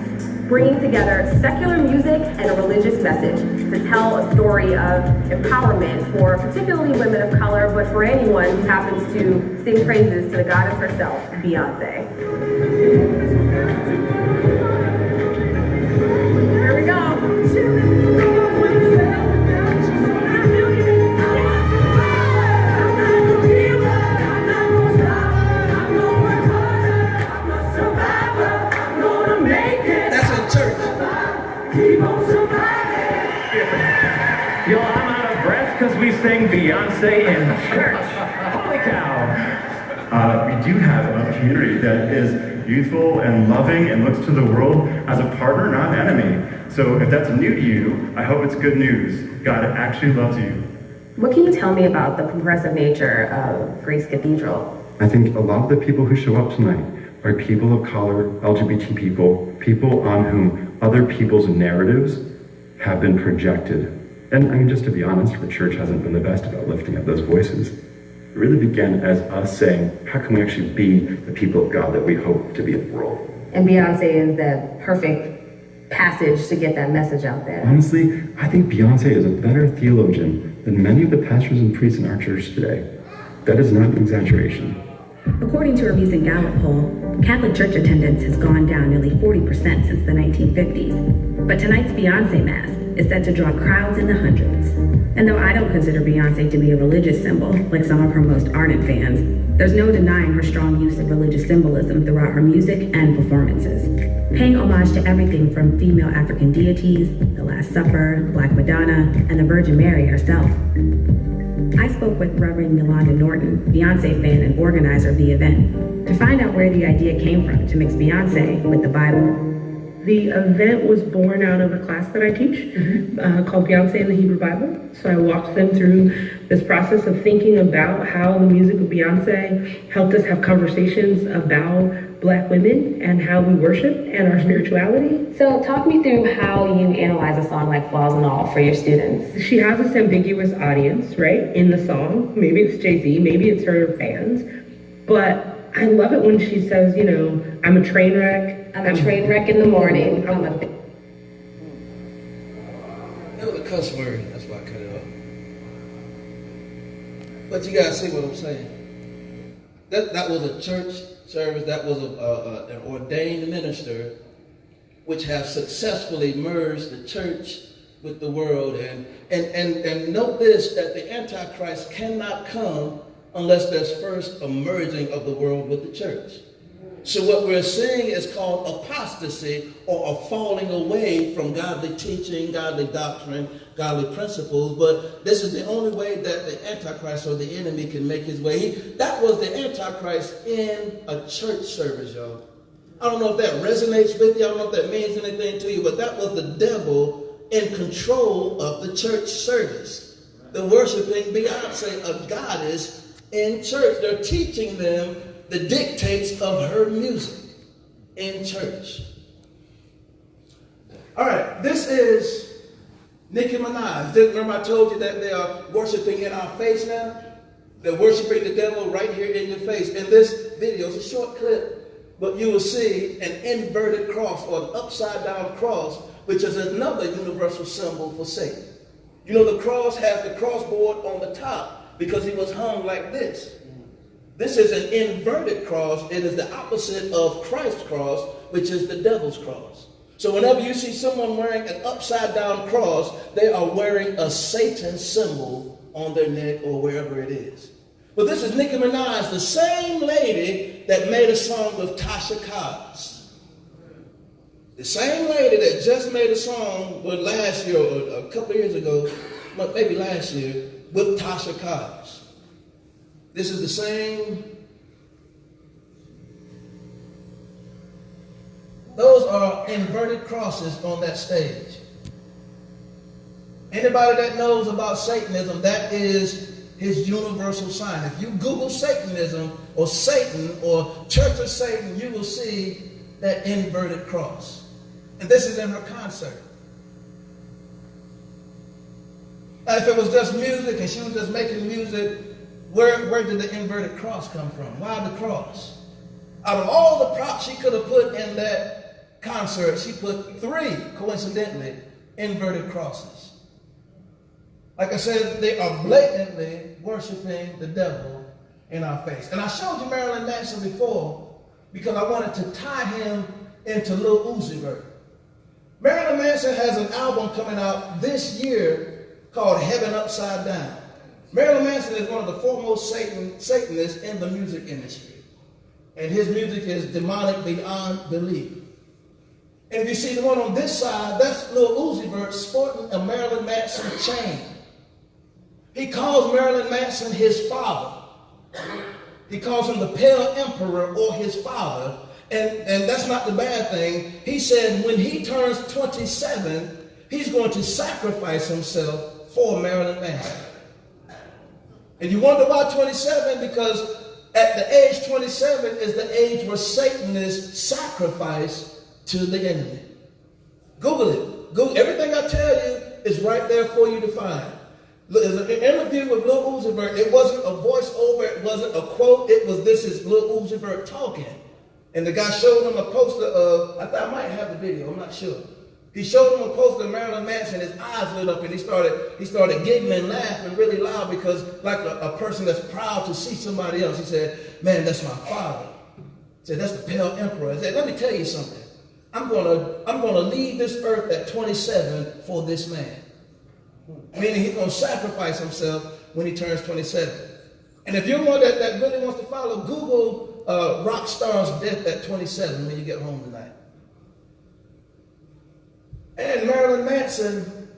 bringing together secular music and a religious message to tell a story of empowerment for particularly women of color, but for anyone who happens to sing praises to the goddess herself, Beyonce. Here we go. Survive. Yo, I'm out of breath because we sang Beyonce in church. Holy cow. We do have a community that is youthful and loving and looks to the world as a partner, not an enemy. So if that's new to you, I hope it's good news. God actually loves you. What can you tell me about the progressive nature of Grace Cathedral? I think a lot of the people who show up tonight are people of color, LGBT people, people on whom other people's narratives have been projected. And I mean, just to be honest, the church hasn't been the best about lifting up those voices. It really began as us saying, how can we actually be the people of God that we hope to be in the world? And Beyonce is the perfect passage to get that message out there. Honestly, I think Beyonce is a better theologian than many of the pastors and priests in our church today. That is not an exaggeration. According to a recent Gallup poll, Catholic church attendance has gone down nearly 40% since the 1950s. But tonight's Beyonce Mass is set to draw crowds in the hundreds. And though I don't consider Beyonce to be a religious symbol, like some of her most ardent fans, there's no denying her strong use of religious symbolism throughout her music and performances, paying homage to everything from female African deities, the Last Supper, Black Madonna, and the Virgin Mary herself. I spoke with Reverend Yolanda Norton, Beyonce fan and organizer of the event, to find out where the idea came from to mix Beyonce with the Bible. The event was born out of a class that I teach called Beyonce in the Hebrew Bible. So I walked them through this process of thinking about how the music of Beyonce helped us have conversations about Black women and how we worship and our spirituality. So talk me through how you analyze a song like Flaws and All for your students. She has this ambiguous audience, right, in the song. Maybe it's Jay-Z, maybe it's her fans. But I love it when she says, you know, I'm a train wreck. I'm a train wreck in the morning. That was a cuss word, that's why I cut it off. But you guys see what I'm saying. That was a church service, that was an ordained minister which have successfully merged the church with the world. And note this, that the Antichrist cannot come unless there's first a merging of the world with the church. So what we're seeing is called apostasy, or a falling away from godly teaching, godly doctrine, godly principles. But this is the only way that the Antichrist or the enemy can make his way. That was the Antichrist in a church service, y'all. I don't know if that resonates with you. I don't know if that means anything to you, but that was the devil in control of the church service. They're worshiping Beyonce, a goddess, in church. They're teaching them the dictates of her music in church. All right, this is Nicki Minaj. Remember I told you that they are worshiping in our face now? They're worshiping the devil right here in your face. In this video, it's a short clip, but you will see an inverted cross, or an upside down cross, which is another universal symbol for Satan. You know, the cross has the crossboard on the top because he was hung like this. This is an inverted cross. It is the opposite of Christ's cross, which is the devil's cross. So whenever you see someone wearing an upside down cross, they are wearing a Satan symbol on their neck or wherever it is. But this is Nicki Minaj, the same lady that made a song with Tasha Cobbs. The same lady that just made a song with last year, or a couple of years ago, maybe last year, with Tasha Cobbs. This is the same. Those are inverted crosses on that stage. Anybody that knows about Satanism, that is his universal sign. If you Google Satanism or Satan or Church of Satan, you will see that inverted cross. And this is in her concert. Now, if it was just music and she was just making music, where did the inverted cross come from? Why the cross? Out of all the props she could have put in that concert, she put 3, coincidentally, inverted crosses. Like I said, they are blatantly worshiping the devil in our face. And I showed you Marilyn Manson before because I wanted to tie him into Lil Uzi Vert. Marilyn Manson has an album coming out this year called Heaven Upside Down. Marilyn Manson is one of the foremost Satanists in the music industry. And his music is demonic beyond belief. And if you see the one on this side, that's Lil Uzi Vert sporting a Marilyn Manson chain. He calls Marilyn Manson his father. He calls him the Pale Emperor or his father. And that's not the bad thing. He said when he turns 27, he's going to sacrifice himself for Marilyn Manson. And you wonder why 27? Because at the age 27 is the age where Satan is sacrificed to the enemy. Google it. Google everything I tell you is right there for you to find. There's an interview with Lil Uzi Vert. It wasn't a voiceover. It wasn't a quote. This is Lil Uzi Vert talking. And the guy showed him a poster of, I might have the video, I'm not sure. He showed him a poster of Marilyn Manson, his eyes lit up, and he started giggling and laughing really loud because like a person that's proud to see somebody else. He said, man, that's my father. He said, that's the Pale Emperor. He said, let me tell you something. I'm gonna leave this earth at 27 for this man. Meaning he's gonna sacrifice himself when he turns 27. And if you're one that really wants to follow, Google rock star's death at 27 when you get home tonight. And Marilyn Manson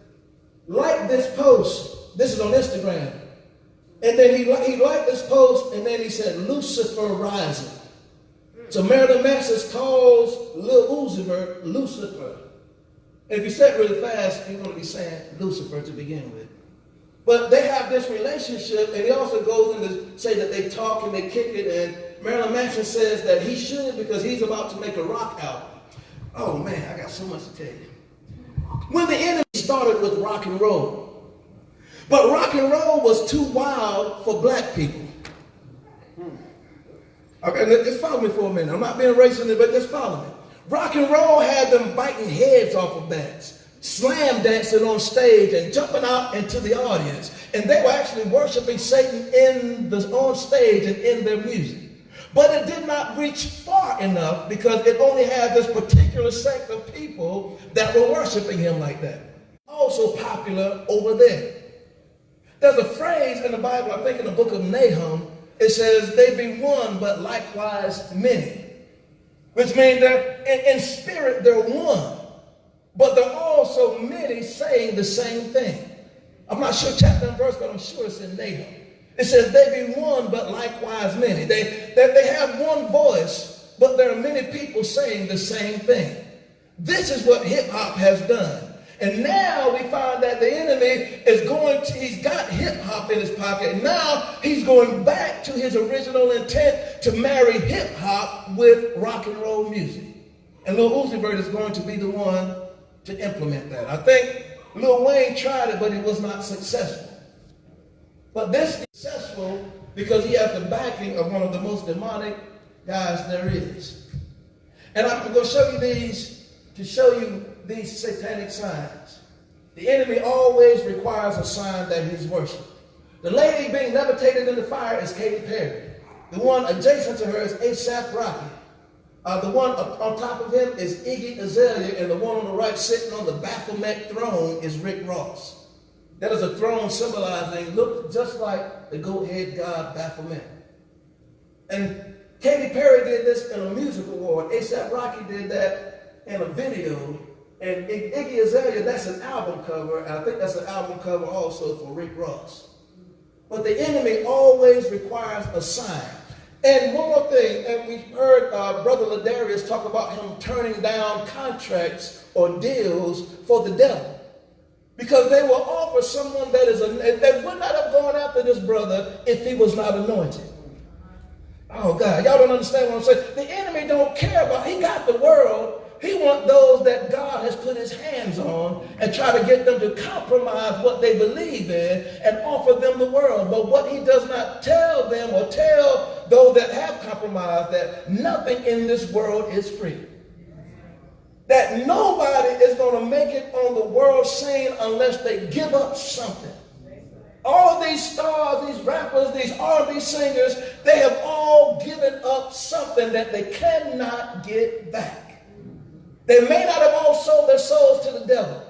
liked this post. This is on Instagram. And then he liked this post, and then he said, Lucifer rising. So Marilyn Manson calls Lil Uzi Vert Lucifer. And if you say it really fast, you're going to be saying Lucifer to begin with. But they have this relationship, and he also goes in to say that they talk and they kick it, and Marilyn Manson says that he should because he's about to make a rock album. Oh man, I got so much to tell you. When the enemy started with rock and roll, but rock and roll was too wild for black people. Okay, just follow me for a minute. I'm not being racist, but just follow me. Rock and roll had them biting heads off of backs, slam dancing on stage and jumping out into the audience. And they were actually worshiping Satan on stage and in their music. But it did not reach far enough because it only had this particular sect of people that were worshiping him like that. Also popular over there. There's a phrase in the Bible, I think in the book of Nahum, it says, they be one, but likewise many. Which means that in spirit they're one, but they're also many saying the same thing. I'm not sure chapter and verse, but I'm sure it's in Nahum. It says they be one, but likewise many. They have one voice, but there are many people saying the same thing. This is what hip hop has done. And now we find that the enemy he's got hip hop in his pocket. And now he's going back to his original intent to marry hip hop with rock and roll music. And Lil Uzi Vert is going to be the one to implement that. I think Lil Wayne tried it, but he was not successful. But this is successful because he has the backing of one of the most demonic guys there is. And I'm going to show you these to show you these satanic signs. The enemy always requires a sign that he's worshipped. The lady being levitated in the fire is Katy Perry. The one adjacent to her is A$AP Rocky. The one on top of him is Iggy Azalea, and the one on the right sitting on the Baphomet throne is Rick Ross. That is a throne symbolizing, look just like the goat-head god Baphomet. And Katy Perry did this in a music award. A$AP Rocky did that in a video. And Iggy Azalea, that's an album cover. And I think that's an album cover also for Rick Ross. But the enemy always requires a sign. And one more thing, and we heard Brother Ladarius talk about him turning down contracts or deals for the devil. Because they will offer someone that would not have gone after this brother if he was not anointed. Oh God, y'all don't understand what I'm saying. The enemy don't care about, he got the world. He wants those that God has put his hands on and try to get them to compromise what they believe in and offer them the world. But what he does not tell them or tell those that have compromised, that nothing in this world is free. That nobody is going to make it on the world scene unless they give up something. All of these stars, these rappers, these R&B singers, they have all given up something that they cannot get back. They may not have all sold their souls to the devil,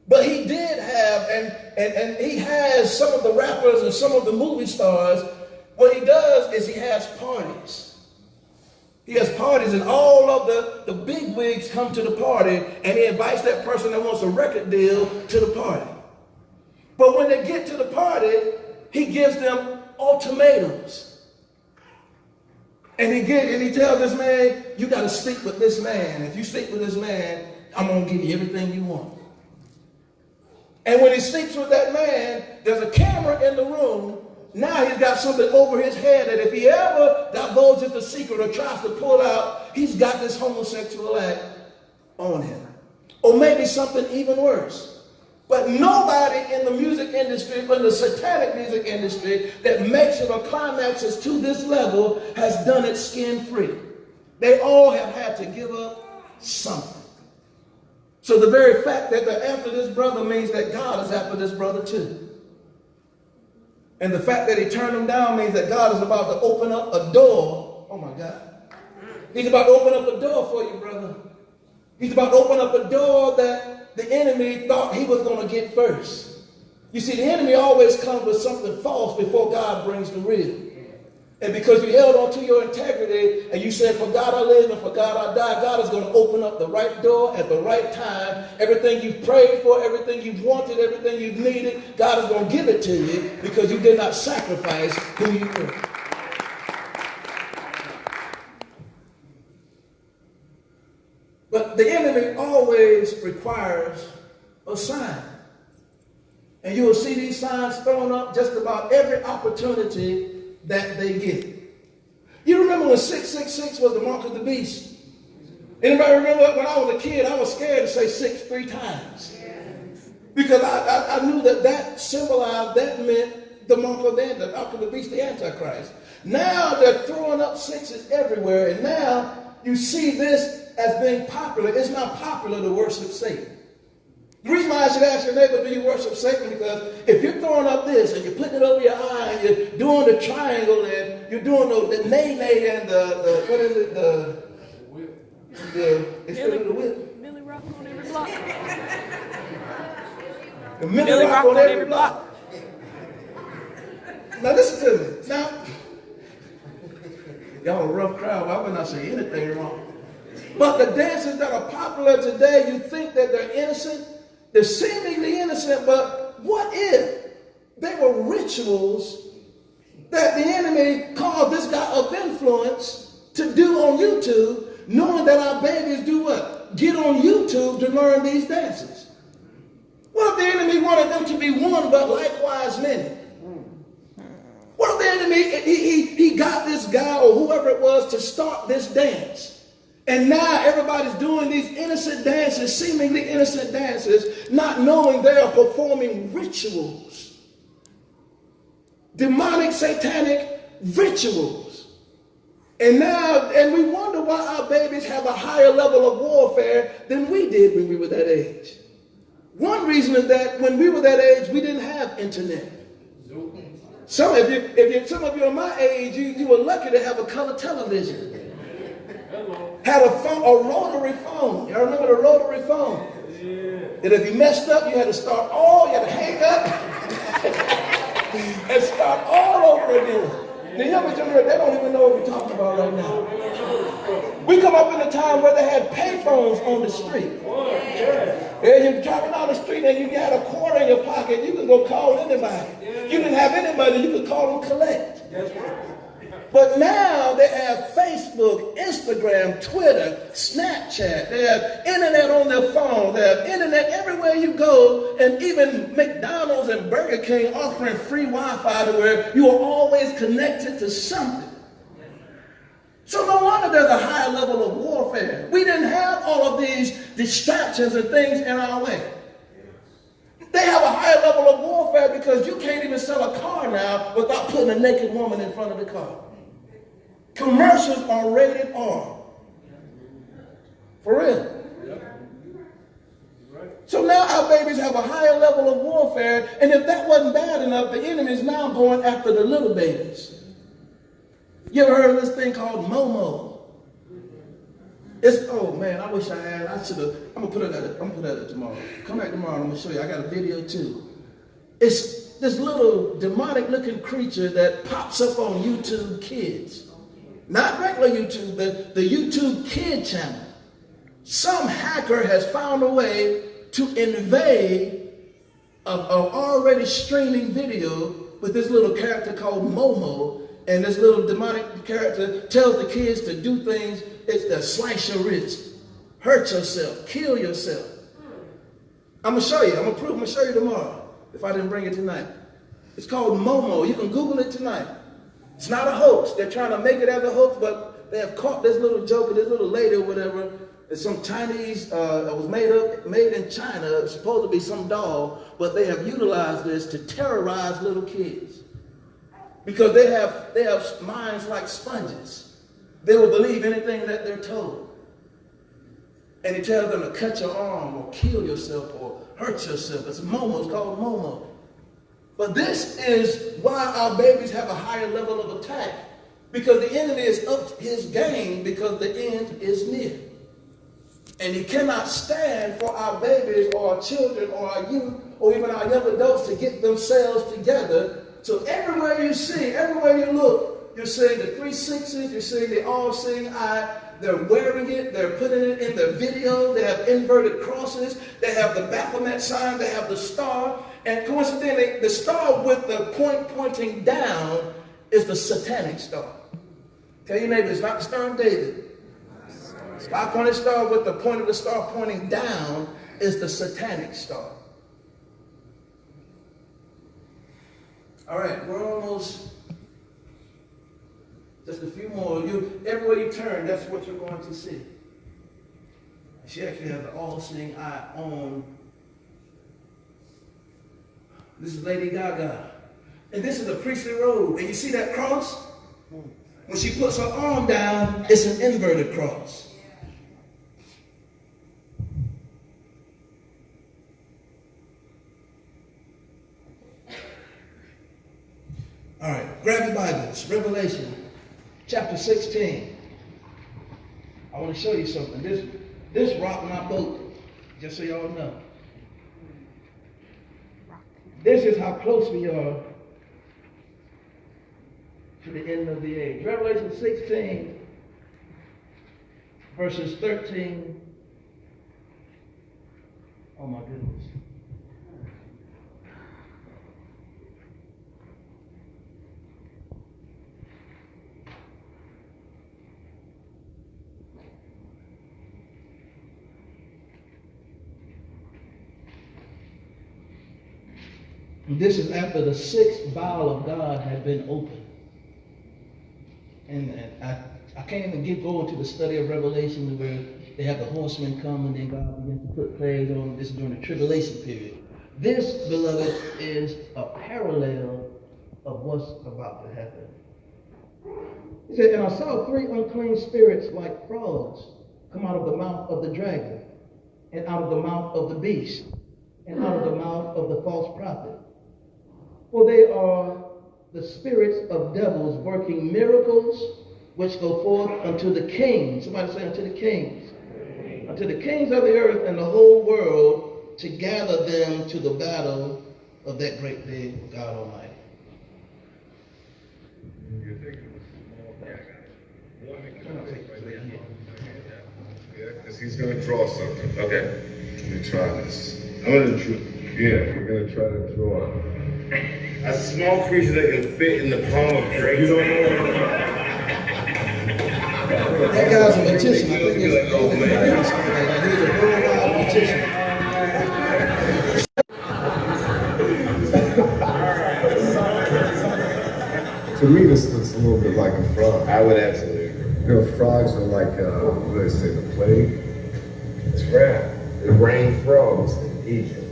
but he did have, and he has some of the rappers and some of the movie stars. What he does is he has parties. He has parties and all of the big wigs come to the party, and he invites that person that wants a record deal to the party. But when they get to the party, he gives them ultimatums. And he tells this man, you got to sleep with this man. If you sleep with this man, I'm going to give you everything you want. And when he sleeps with that man, there's a camera in the room. Now he's got something over his head that if he ever divulges the secret or tries to pull out, he's got this homosexual act on him. Or maybe something even worse. But nobody in the music industry, in the satanic music industry, that makes it or climaxes to this level has done it skin-free. They all have had to give up something. So the very fact that they're after this brother means that God is after this brother too. And the fact that he turned him down means that God is about to open up a door. Oh my God. He's about to open up a door for you, brother. He's about to open up a door that the enemy thought he was going to get first. You see, the enemy always comes with something false before God brings the real. And because you held on to your integrity and you said, for God I live and for God I die, God is going to open up the right door at the right time. Everything you've prayed for, everything you've wanted, everything you've needed, God is going to give it to you because you did not sacrifice who you were. But the enemy always requires a sign. And you will see these signs thrown up just about every opportunity that they get. You remember when 666 was the mark of the beast? Anybody remember when I was a kid, I was scared to say 6 3 times. Because I knew that symbolized, that meant the mark of the beast, the Antichrist. Now they're throwing up sixes everywhere, and now you see this as being popular. It's not popular to worship Satan. The reason why I should ask your neighbor, do you worship Satan? Because if you're throwing up this and you're putting it over your eye and you're doing the triangle and you're doing the nay and the what is it? The whip. Millie Rock on every block. The Millie Rock on every block. Now listen to me. Now, y'all a rough crowd. I would not say anything wrong. But the dances that are popular today, you think that they're innocent. They're seemingly innocent, but what if they were rituals that the enemy caused this guy of influence to do on YouTube, knowing that our babies do what? Get on YouTube to learn these dances. What if the enemy wanted them to be one, but likewise many? What if the enemy, he got this guy or whoever it was to start this dance? And now everybody's doing these innocent dances, seemingly innocent dances, not knowing they are performing rituals. Demonic, satanic rituals. And we wonder why our babies have a higher level of warfare than we did when we were that age. One reason is that when we were that age, we didn't have internet. Some of you are my age, you were lucky to have a color television. Had a phone, a rotary phone. Y'all remember the rotary phone? Yeah. And if you messed up, you had to hang up and start all over again. The younger generation, they don't even know what we're talking about right now. We come up in a time where they had payphones on the street. And you're driving down the street and you got a quarter in your pocket, you can go call anybody. You didn't have anybody, you could call them collect. That's right. But now they have Facebook, Instagram, Twitter, Snapchat. They have internet on their phone. They have internet everywhere you go. And even McDonald's and Burger King offering free Wi-Fi to where you are always connected to something. So no wonder there's a higher level of warfare. We didn't have all of these distractions and things in our way. They have a higher level of warfare because you can't even sell a car now without putting a naked woman in front of the car. Commercials are rated R. For real. So now our babies have a higher level of warfare, and if that wasn't bad enough, the enemy is now going after the little babies. You ever heard of this thing called Momo? Oh man, I wish I had. I should have. I'm gonna put it at tomorrow. Come back tomorrow and I'm gonna show you. I got a video too. It's this little demonic looking creature that pops up on YouTube Kids. Not regular YouTube, the YouTube Kid channel. Some hacker has found a way to invade an already streaming video with this little character called Momo, and this little demonic character tells the kids to do things. It's to slice your wrist, hurt yourself, kill yourself. I'm gonna show you. I'm gonna show you tomorrow if I didn't bring it tonight. It's called Momo. You can Google it tonight. It's not a hoax. They're trying to make it as a hoax, but they have caught this little joker, this little lady or whatever. It's some Chinese, it was made in China. It's supposed to be some doll, but they have utilized this to terrorize little kids. Because they have minds like sponges. They will believe anything that they're told. And he tells them to cut your arm or kill yourself or hurt yourself. It's Momo, it's called Momo. But this is why our babies have a higher level of attack. Because the enemy is up his game because the end is near. And he cannot stand for our babies or our children or our youth or even our young adults to get themselves together. So everywhere you see, everywhere you look, you're seeing the 360s, you're seeing the all-seeing eye. They're wearing it, they're putting it in their video, they have inverted crosses, they have the Baphomet sign, they have the star, and coincidentally, the star with the point pointing down is the satanic star. Tell your neighbor, it's not the Star of David. Five-pointed star with the point of the star pointing down is the satanic star. All right, we're almost, just a few more. Everywhere you turn, that's what you're going to see. She actually has the all-seeing eye on. This is Lady Gaga. And this is a priestly robe. And you see that cross? When she puts her arm down, it's an inverted cross. All right, grab your Bibles. Revelation chapter 16. I want to show you something. This rocked my boat, just so y'all know. This is how close we are to the end of the age. Revelation 16, verses 13. Oh my goodness. This is after the sixth vial of God had been opened. And I can't even go into the study of Revelation where they have the horsemen come and then God begins to put plagues on them. This is during the tribulation period. This, beloved, is a parallel of what's about to happen. He said, and I saw three unclean spirits like frogs come out of the mouth of the dragon, and out of the mouth of the beast, and out of the mouth of the false prophet. For they are the spirits of devils working miracles which go forth unto the kings. Somebody say unto the kings. Unto the kings of the earth and the whole world to gather them to the battle of that great day of God Almighty. Yeah, because he's going to draw something. Okay. Let me try this. We're going to try to draw a small creature that can fit in the palm of Drake. You don't know. That guy's a magician. I think he's a worldwide magician. To me, this looks a little bit like a frog. I would absolutely agree. You know, frogs are like, what do they say, the plague? It's rare. It rained frogs in Egypt.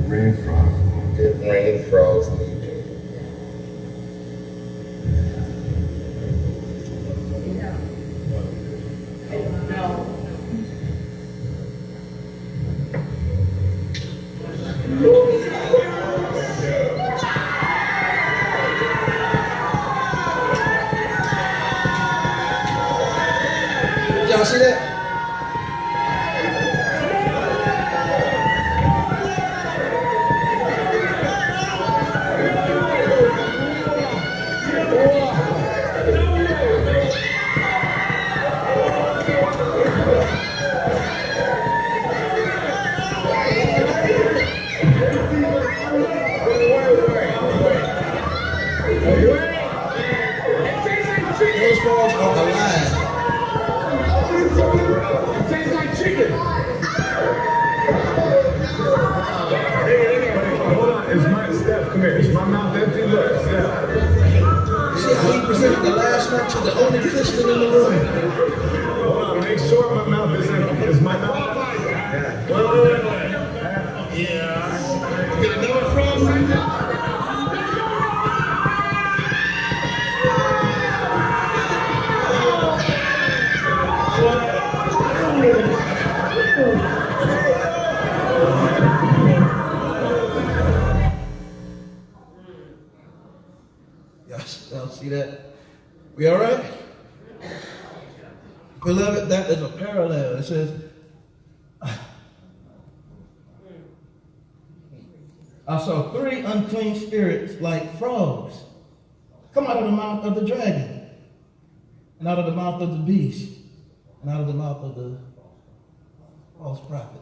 Rain frogs. It rained frogs in Egypt. Y'all see that? mouth empty? Look, yeah. See how he presented the last one to the only Christian in the room. Hold on, make sure my mouth is empty. Is my mouth? Yeah. Yeah. Get another frog right now? Y'all see that? We all right? Beloved, that is a parallel. It says, I saw 3 unclean spirits like frogs come out of the mouth of the dragon, and out of the mouth of the beast, and out of the mouth of the false prophet.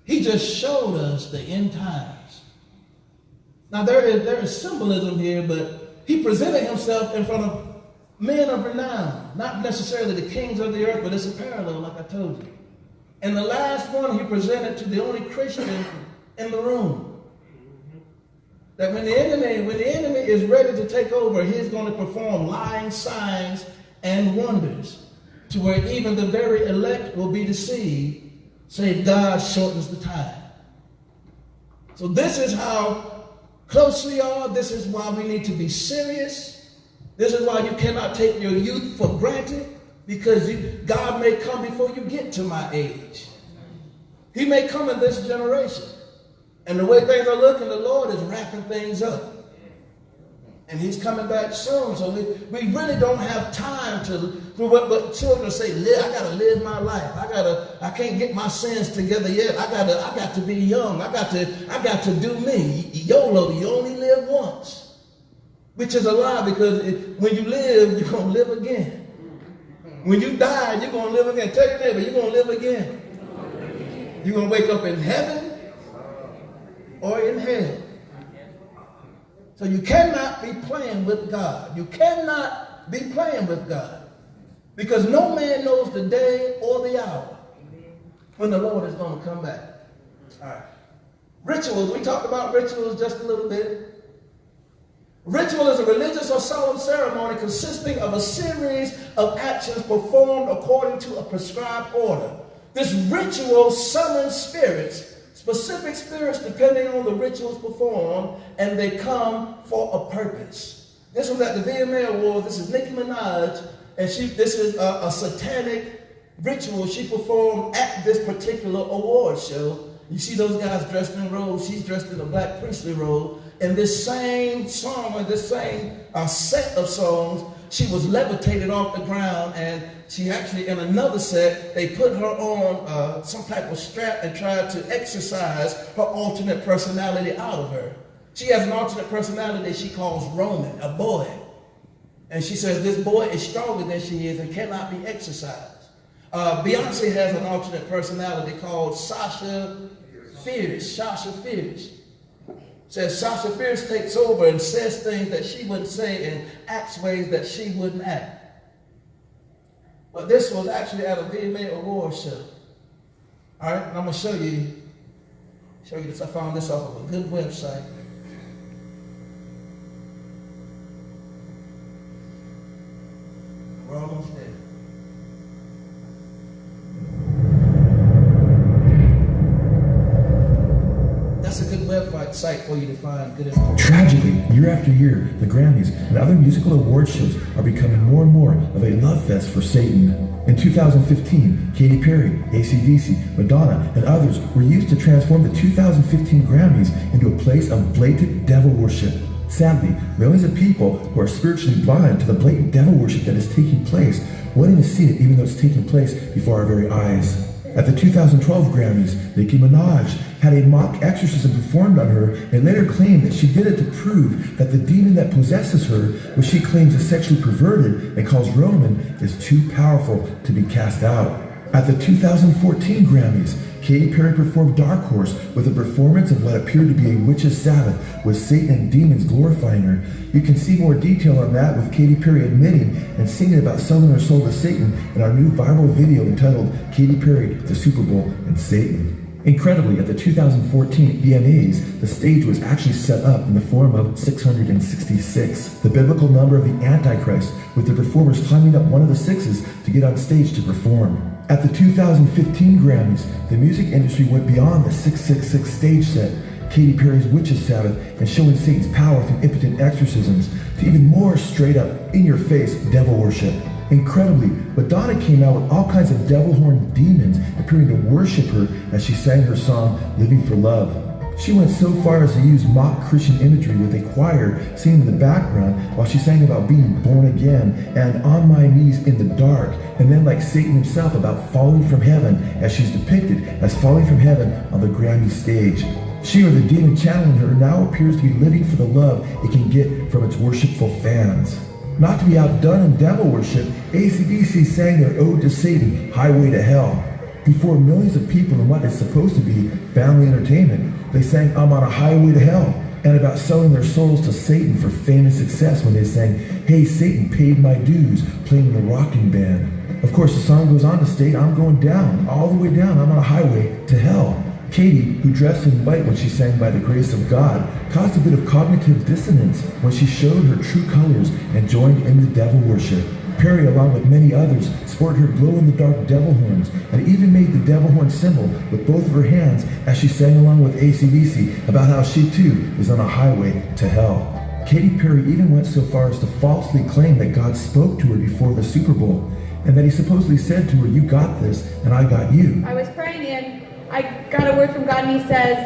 He just showed us the end times. Now there is symbolism here, but he presented himself in front of men of renown, not necessarily the kings of the earth, but it's a parallel, like I told you. And the last one he presented to the only Christian in the room. That when the enemy is ready to take over, he's going to perform lying signs and wonders, to where even the very elect will be deceived, save God shortens the time. So this is how close we are. This is why we need to be serious. This is why you cannot take your youth for granted, because God may come before you get to my age. He may come in this generation. And the way things are looking, the Lord is wrapping things up. And he's coming back soon. So we really don't have time but children say, I gotta live my life. I can't get my sins together yet. I got to be young. I got to do me. YOLO, you only live once. Which is a lie, because when you live, you're gonna live again. When you die, you're gonna live again. Tell your neighbor, you're gonna live again. You're gonna wake up in heaven or in hell. So you cannot be playing with God. You cannot be playing with God. Because no man knows the day or the hour when the Lord is going to come back. All right. Rituals. We talked about rituals just a little bit. Ritual is a religious or solemn ceremony consisting of a series of actions performed according to a prescribed order. This ritual summons spirits, specific spirits depending on the rituals performed, and they come for a purpose. This was at the VMA Awards. This is Nicki Minaj, and this is a satanic ritual she performed at this particular award show. You see those guys dressed in robes. She's dressed in a black priestly robe. In this same song, or this same set of songs, she was levitated off the ground, and she actually, in another set, they put her on some type of strap and tried to exercise her alternate personality out of her. She has an alternate personality she calls Roman, a boy. And she says this boy is stronger than she is and cannot be exercised. Beyonce has an alternate personality called Sasha Fierce. Says Sasha Fierce takes over and says things that she wouldn't say and acts ways that she wouldn't act. But this was actually at a VMA award show. All right, and I'm going to show you this. I found this off of a good website. We're almost there. That's a good website for you to find good information. Tragically, year after year, the Grammys and other musical award shows are becoming more and more of a love fest for Satan. In 2015, Katy Perry, AC/DC, Madonna, and others were used to transform the 2015 Grammys into a place of blatant devil worship. Sadly, millions of people who are spiritually blind to the blatant devil worship that is taking place won't even see it, even though it's taking place before our very eyes. At the 2012 Grammys, Nicki Minaj had a mock exorcism performed on her and later claimed that she did it to prove that the demon that possesses her, which she claims is sexually perverted and calls Roman, is too powerful to be cast out. At the 2014 Grammys, Katy Perry performed Dark Horse with a performance of what appeared to be a witch's Sabbath, with Satan and demons glorifying her. You can see more detail on that with Katy Perry admitting and singing about selling her soul to Satan in our new viral video entitled Katy Perry, the Super Bowl, and Satan. Incredibly, at the 2014 VMAs, the stage was actually set up in the form of 666, the biblical number of the Antichrist, with the performers climbing up one of the sixes to get on stage to perform. At the 2015 Grammys, the music industry went beyond the 666 stage set, Katy Perry's Witches Sabbath, and showing Satan's power through impotent exorcisms, to even more straight-up, in-your-face devil worship. Incredibly, Madonna came out with all kinds of devil-horned demons appearing to worship her as she sang her song, Living for Love. She went so far as to use mock Christian imagery with a choir singing in the background while she sang about being born again and on my knees in the dark, and then like Satan himself about falling from heaven as she's depicted as falling from heaven on the Grammy stage. She, or the demon channeling her, now appears to be living for the love it can get from its worshipful fans. Not to be outdone in devil worship, AC/DC sang their ode to Satan, Highway to Hell. Before millions of people in what is supposed to be family entertainment, they sang I'm on a highway to hell, and about selling their souls to Satan for fame and success when they sang Hey Satan paid my dues, playing in the rocking band. Of course, the song goes on to state I'm going down, all the way down, I'm on a highway to hell. Katy, who dressed in white when she sang By the Grace of God, caused a bit of cognitive dissonance when she showed her true colors and joined in the devil worship. Perry, along with many others, sported her glow-in-the-dark devil horns and even made the devil horn symbol with both of her hands as she sang along with AC/DC about how she too is on a highway to hell. Katy Perry even went so far as to falsely claim that God spoke to her before the Super Bowl and that he supposedly said to her, you got this and I got you. I was praying and I got a word from God and he says,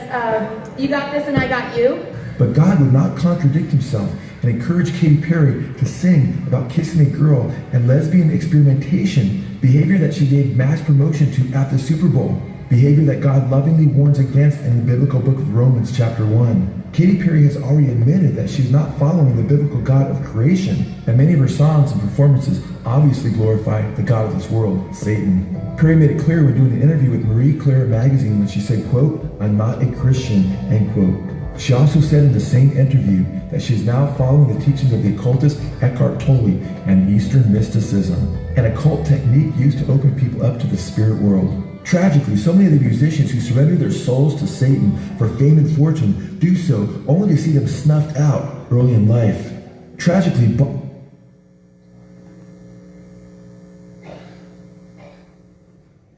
you got this and I got you. But God would not contradict himself and encouraged Katy Perry to sing about kissing a girl and lesbian experimentation, behavior that she gave mass promotion to at the Super Bowl, behavior that God lovingly warns against in the biblical book of Romans chapter 1. Katy Perry has already admitted that she's not following the biblical God of creation, and many of her songs and performances obviously glorify the God of this world, Satan. Perry made it clear when doing an interview with Marie Claire magazine when she said, quote, I'm not a Christian, end quote. She also said in the same interview that she is now following the teachings of the occultist Eckhart Tolle and Eastern mysticism, an occult technique used to open people up to the spirit world. Tragically, so many of the musicians who surrender their souls to Satan for fame and fortune do so only to see them snuffed out early in life. Tragically,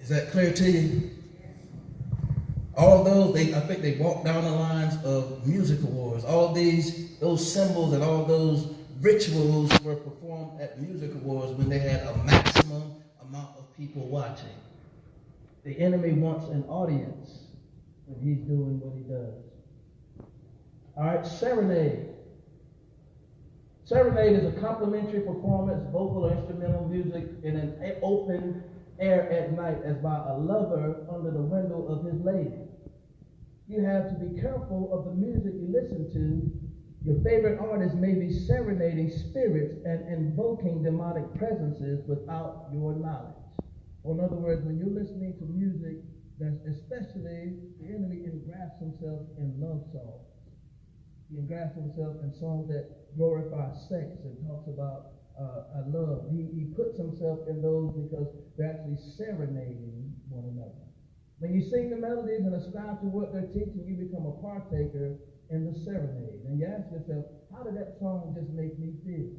is that clear to you? All of those, I think they walk down the lines of music awards. All of those symbols and all those rituals were performed at music awards when they had a maximum amount of people watching. The enemy wants an audience when he's doing what he does. All right, serenade. Serenade is a complimentary performance, vocal or instrumental music in an open air at night as by a lover under the window of his lady. You have to be careful of the music you listen to. Your favorite artist may be serenading spirits and invoking demonic presences without your knowledge. Or in other words, when you're listening to music, that's especially the enemy engrafts himself in love songs. He engrafts himself in songs that glorify sex and talks about love. He puts himself in those because they're actually serenading one another. When you sing the melodies and ascribe to what they're teaching, you become a partaker in the serenade. And you ask yourself, how did that song just make me feel?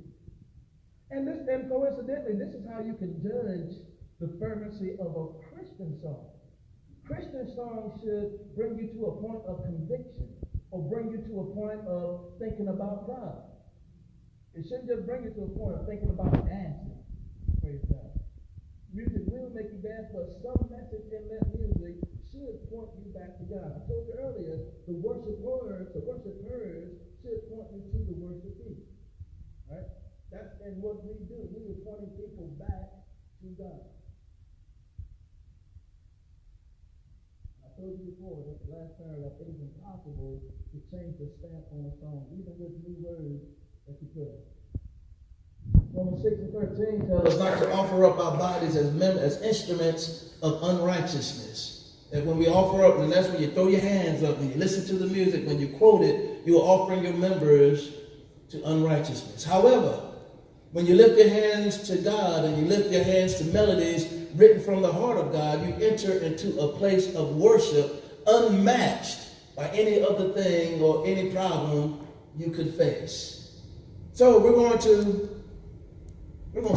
And coincidentally, this is how you can judge the fervency of a Christian song. Christian songs should bring you to a point of conviction or bring you to a point of thinking about God. It shouldn't just bring you to a point of thinking about dancing. Praise God. Music will make you dance, but some message in that music should point you back to God. I told you earlier, the worship words, the worship words should point you to the worshipee. Right? That's and what we do. We are pointing people back to God. I told you before, that the last paragraph, it is impossible to change the stamp on a song, even with new words that you put in. Romans 6 and 13 tells us not to offer up our bodies as instruments of unrighteousness. That when we offer up, and that's when you throw your hands up, when you listen to the music, when you quote it, you are offering your members to unrighteousness. However, when you lift your hands to God and you lift your hands to melodies written from the heart of God, you enter into a place of worship unmatched by any other thing or any problem you could face. So we're going to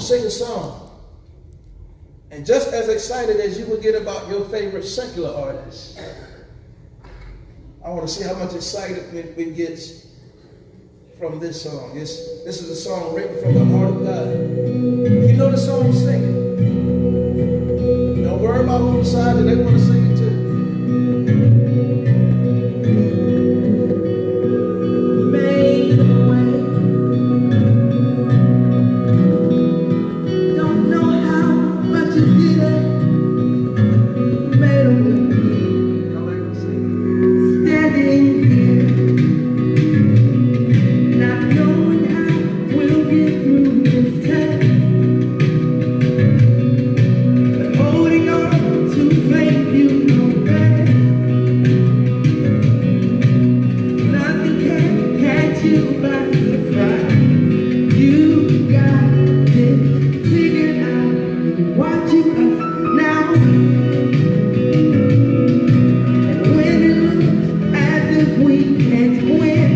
sing a song. And just as excited as you would get about your favorite secular artist, I want to see how much excited we get from this song. This is a song written from the heart of God. If you know the song, sing it. Don't worry about who decided they want to sing it too. Made a way. Don't know how, but you did it. Made a way. Standing here, not knowing how we'll get through this test, but holding on to faith, you know best. Nothing can catch you by surprise. You got this figured out. Watching us now. And when it looks as if we can't win,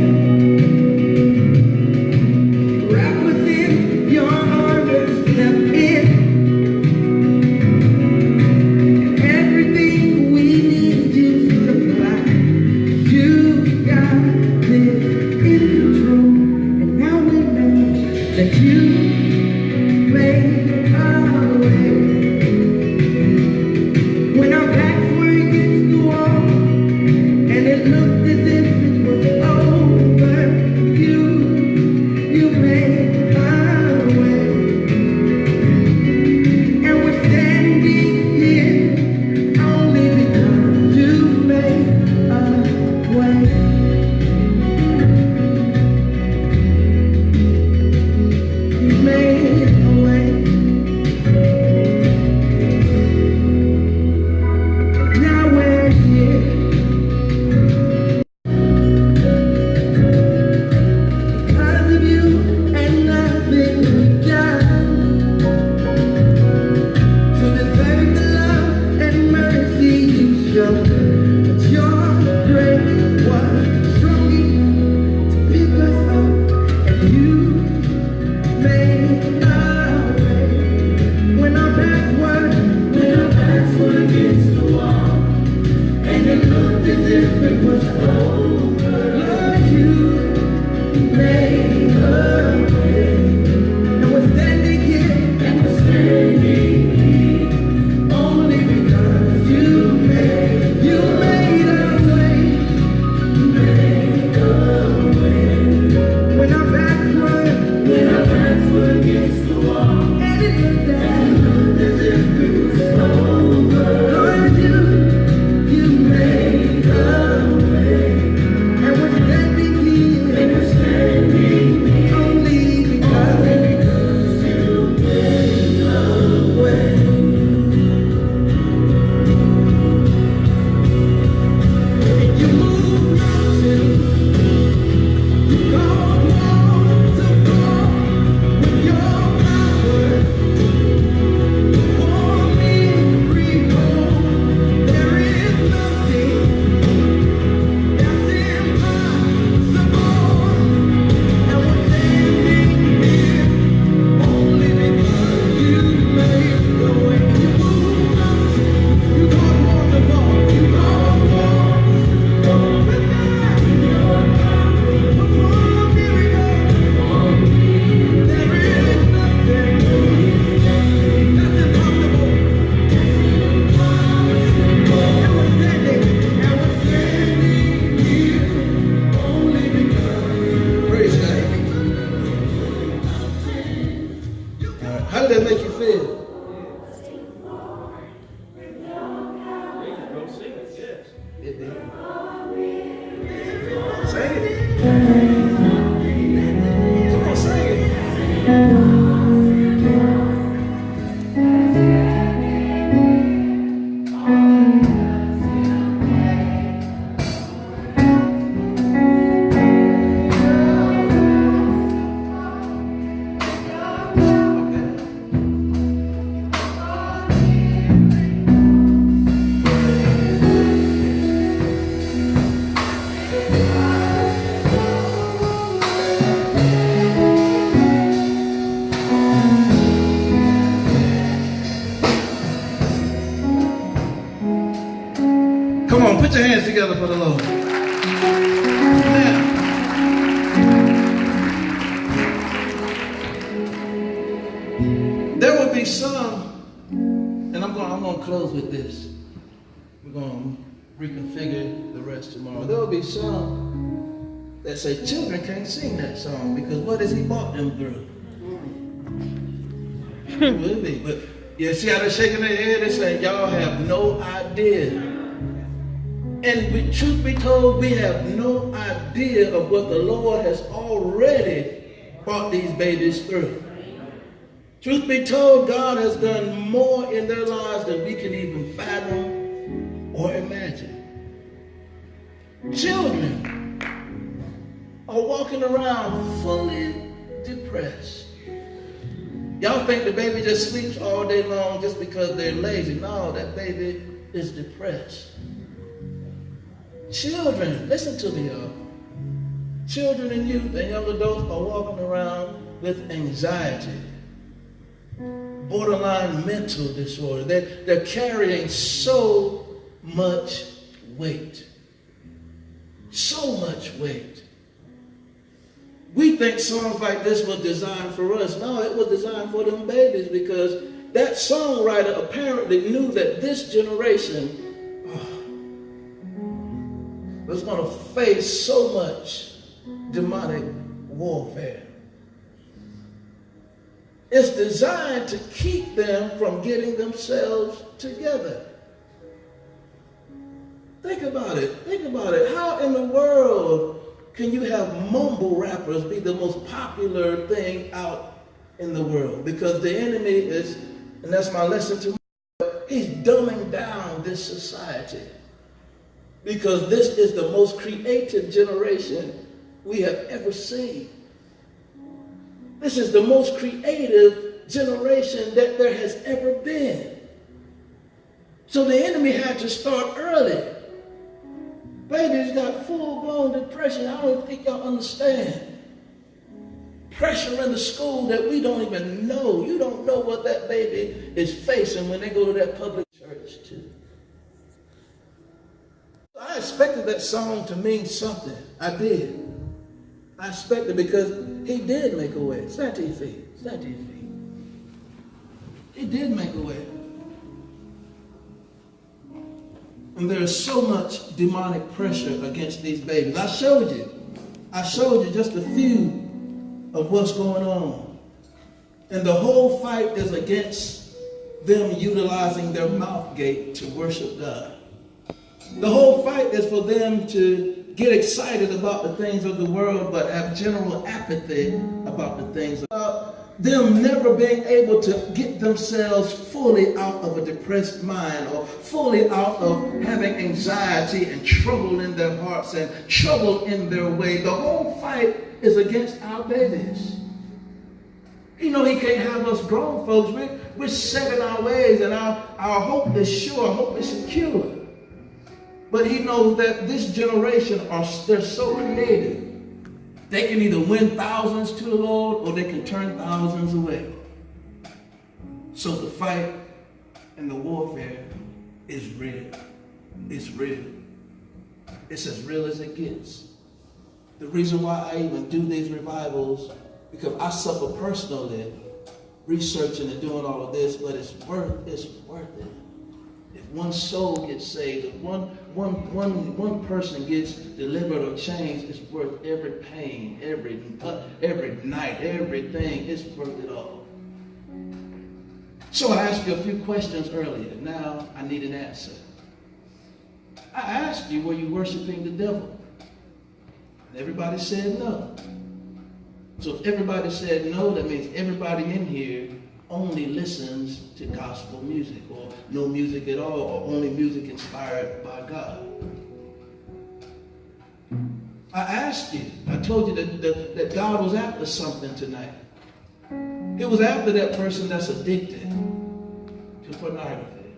wrap us in your arms and step in. Everything we need you to supply. You got this in control, and now we know that you made our way. When our backs were against the wall, and it looked as if it was over, you made our way. And we're standing here only because you made a way. hands together for the Lord. Now, there will be some, and I'm going to close with this. We're going to reconfigure the rest tomorrow. There will be some that say children can't sing that song because what has he brought them through? Will be, but you see how they're shaking their head? They say, y'all have no idea. And truth be told, we have no idea of what the Lord has already brought these babies through. Truth be told, God has done more in their lives than we can even fathom or imagine. Children are walking around fully depressed. Y'all think the baby just sleeps all day long just because they're lazy. No, that baby is depressed. Children, listen to me, y'all. Children and youth and young adults are walking around with anxiety, borderline mental disorder. They're carrying so much weight. So much weight. We think songs like this were designed for us. No, it was designed for them babies because that songwriter apparently knew that this generation was going to face so much demonic warfare. It's designed to keep them from getting themselves together. Think about it. Think about it. How in the world can you have mumble rappers be the most popular thing out in the world? Because the enemy is, and that's my lesson to he's dumbing down this society. Because this is the most creative generation we have ever seen. This is the most creative generation that there has ever been. So the enemy had to start early. Babies got full-blown depression. I don't think y'all understand. Pressure in the school that we don't even know. You don't know what that baby is facing when they go to that public church too. I expected that song to mean something. I did. I expected because he did make a way. Stand to your feet. Stand to your feet. He did make a way. And there is so much demonic pressure against these babies. I showed you just a few of what's going on. And the whole fight is against them utilizing their mouth gate to worship God. The whole fight is for them to get excited about the things of the world, but have general apathy about the things of them never being able to get themselves fully out of a depressed mind or fully out of having anxiety and trouble in their hearts and trouble in their way. The whole fight is against our babies. You know, he can't have us grown folks. We're set in our ways and our hope is sure, our hope is secure. But he knows that this generation, they're so creative. They can either win thousands to the Lord or they can turn thousands away. So the fight and the warfare is real. It's real. It's as real as it gets. The reason why I even do these revivals, because I suffer personally researching and doing all of this, but it's worth it. If one soul gets saved, if one person gets delivered or changed, it's worth every pain, every night, everything. It's worth it all. So I asked you a few questions earlier. Now I need an answer. I asked you, were you worshiping the devil? And everybody said no. So if everybody said no, that means everybody in here only listens to gospel music or no music at all or only music inspired by God. I asked you, I told you that God was after something tonight. He was after that person that's addicted to pornography,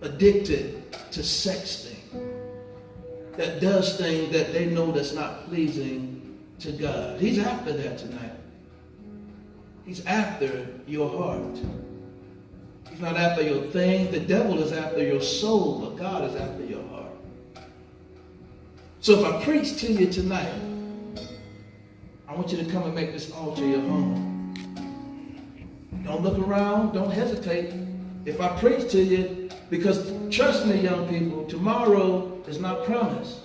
addicted to sexting, that does things that they know that's not pleasing to God. He's after that tonight. He's after your heart. He's not after your thing. The devil is after your soul, but God is after your heart. So if I preach to you tonight, I want you to come and make this altar your home. Don't look around, don't hesitate. If I preach to you, because trust me, young people, tomorrow is not promised.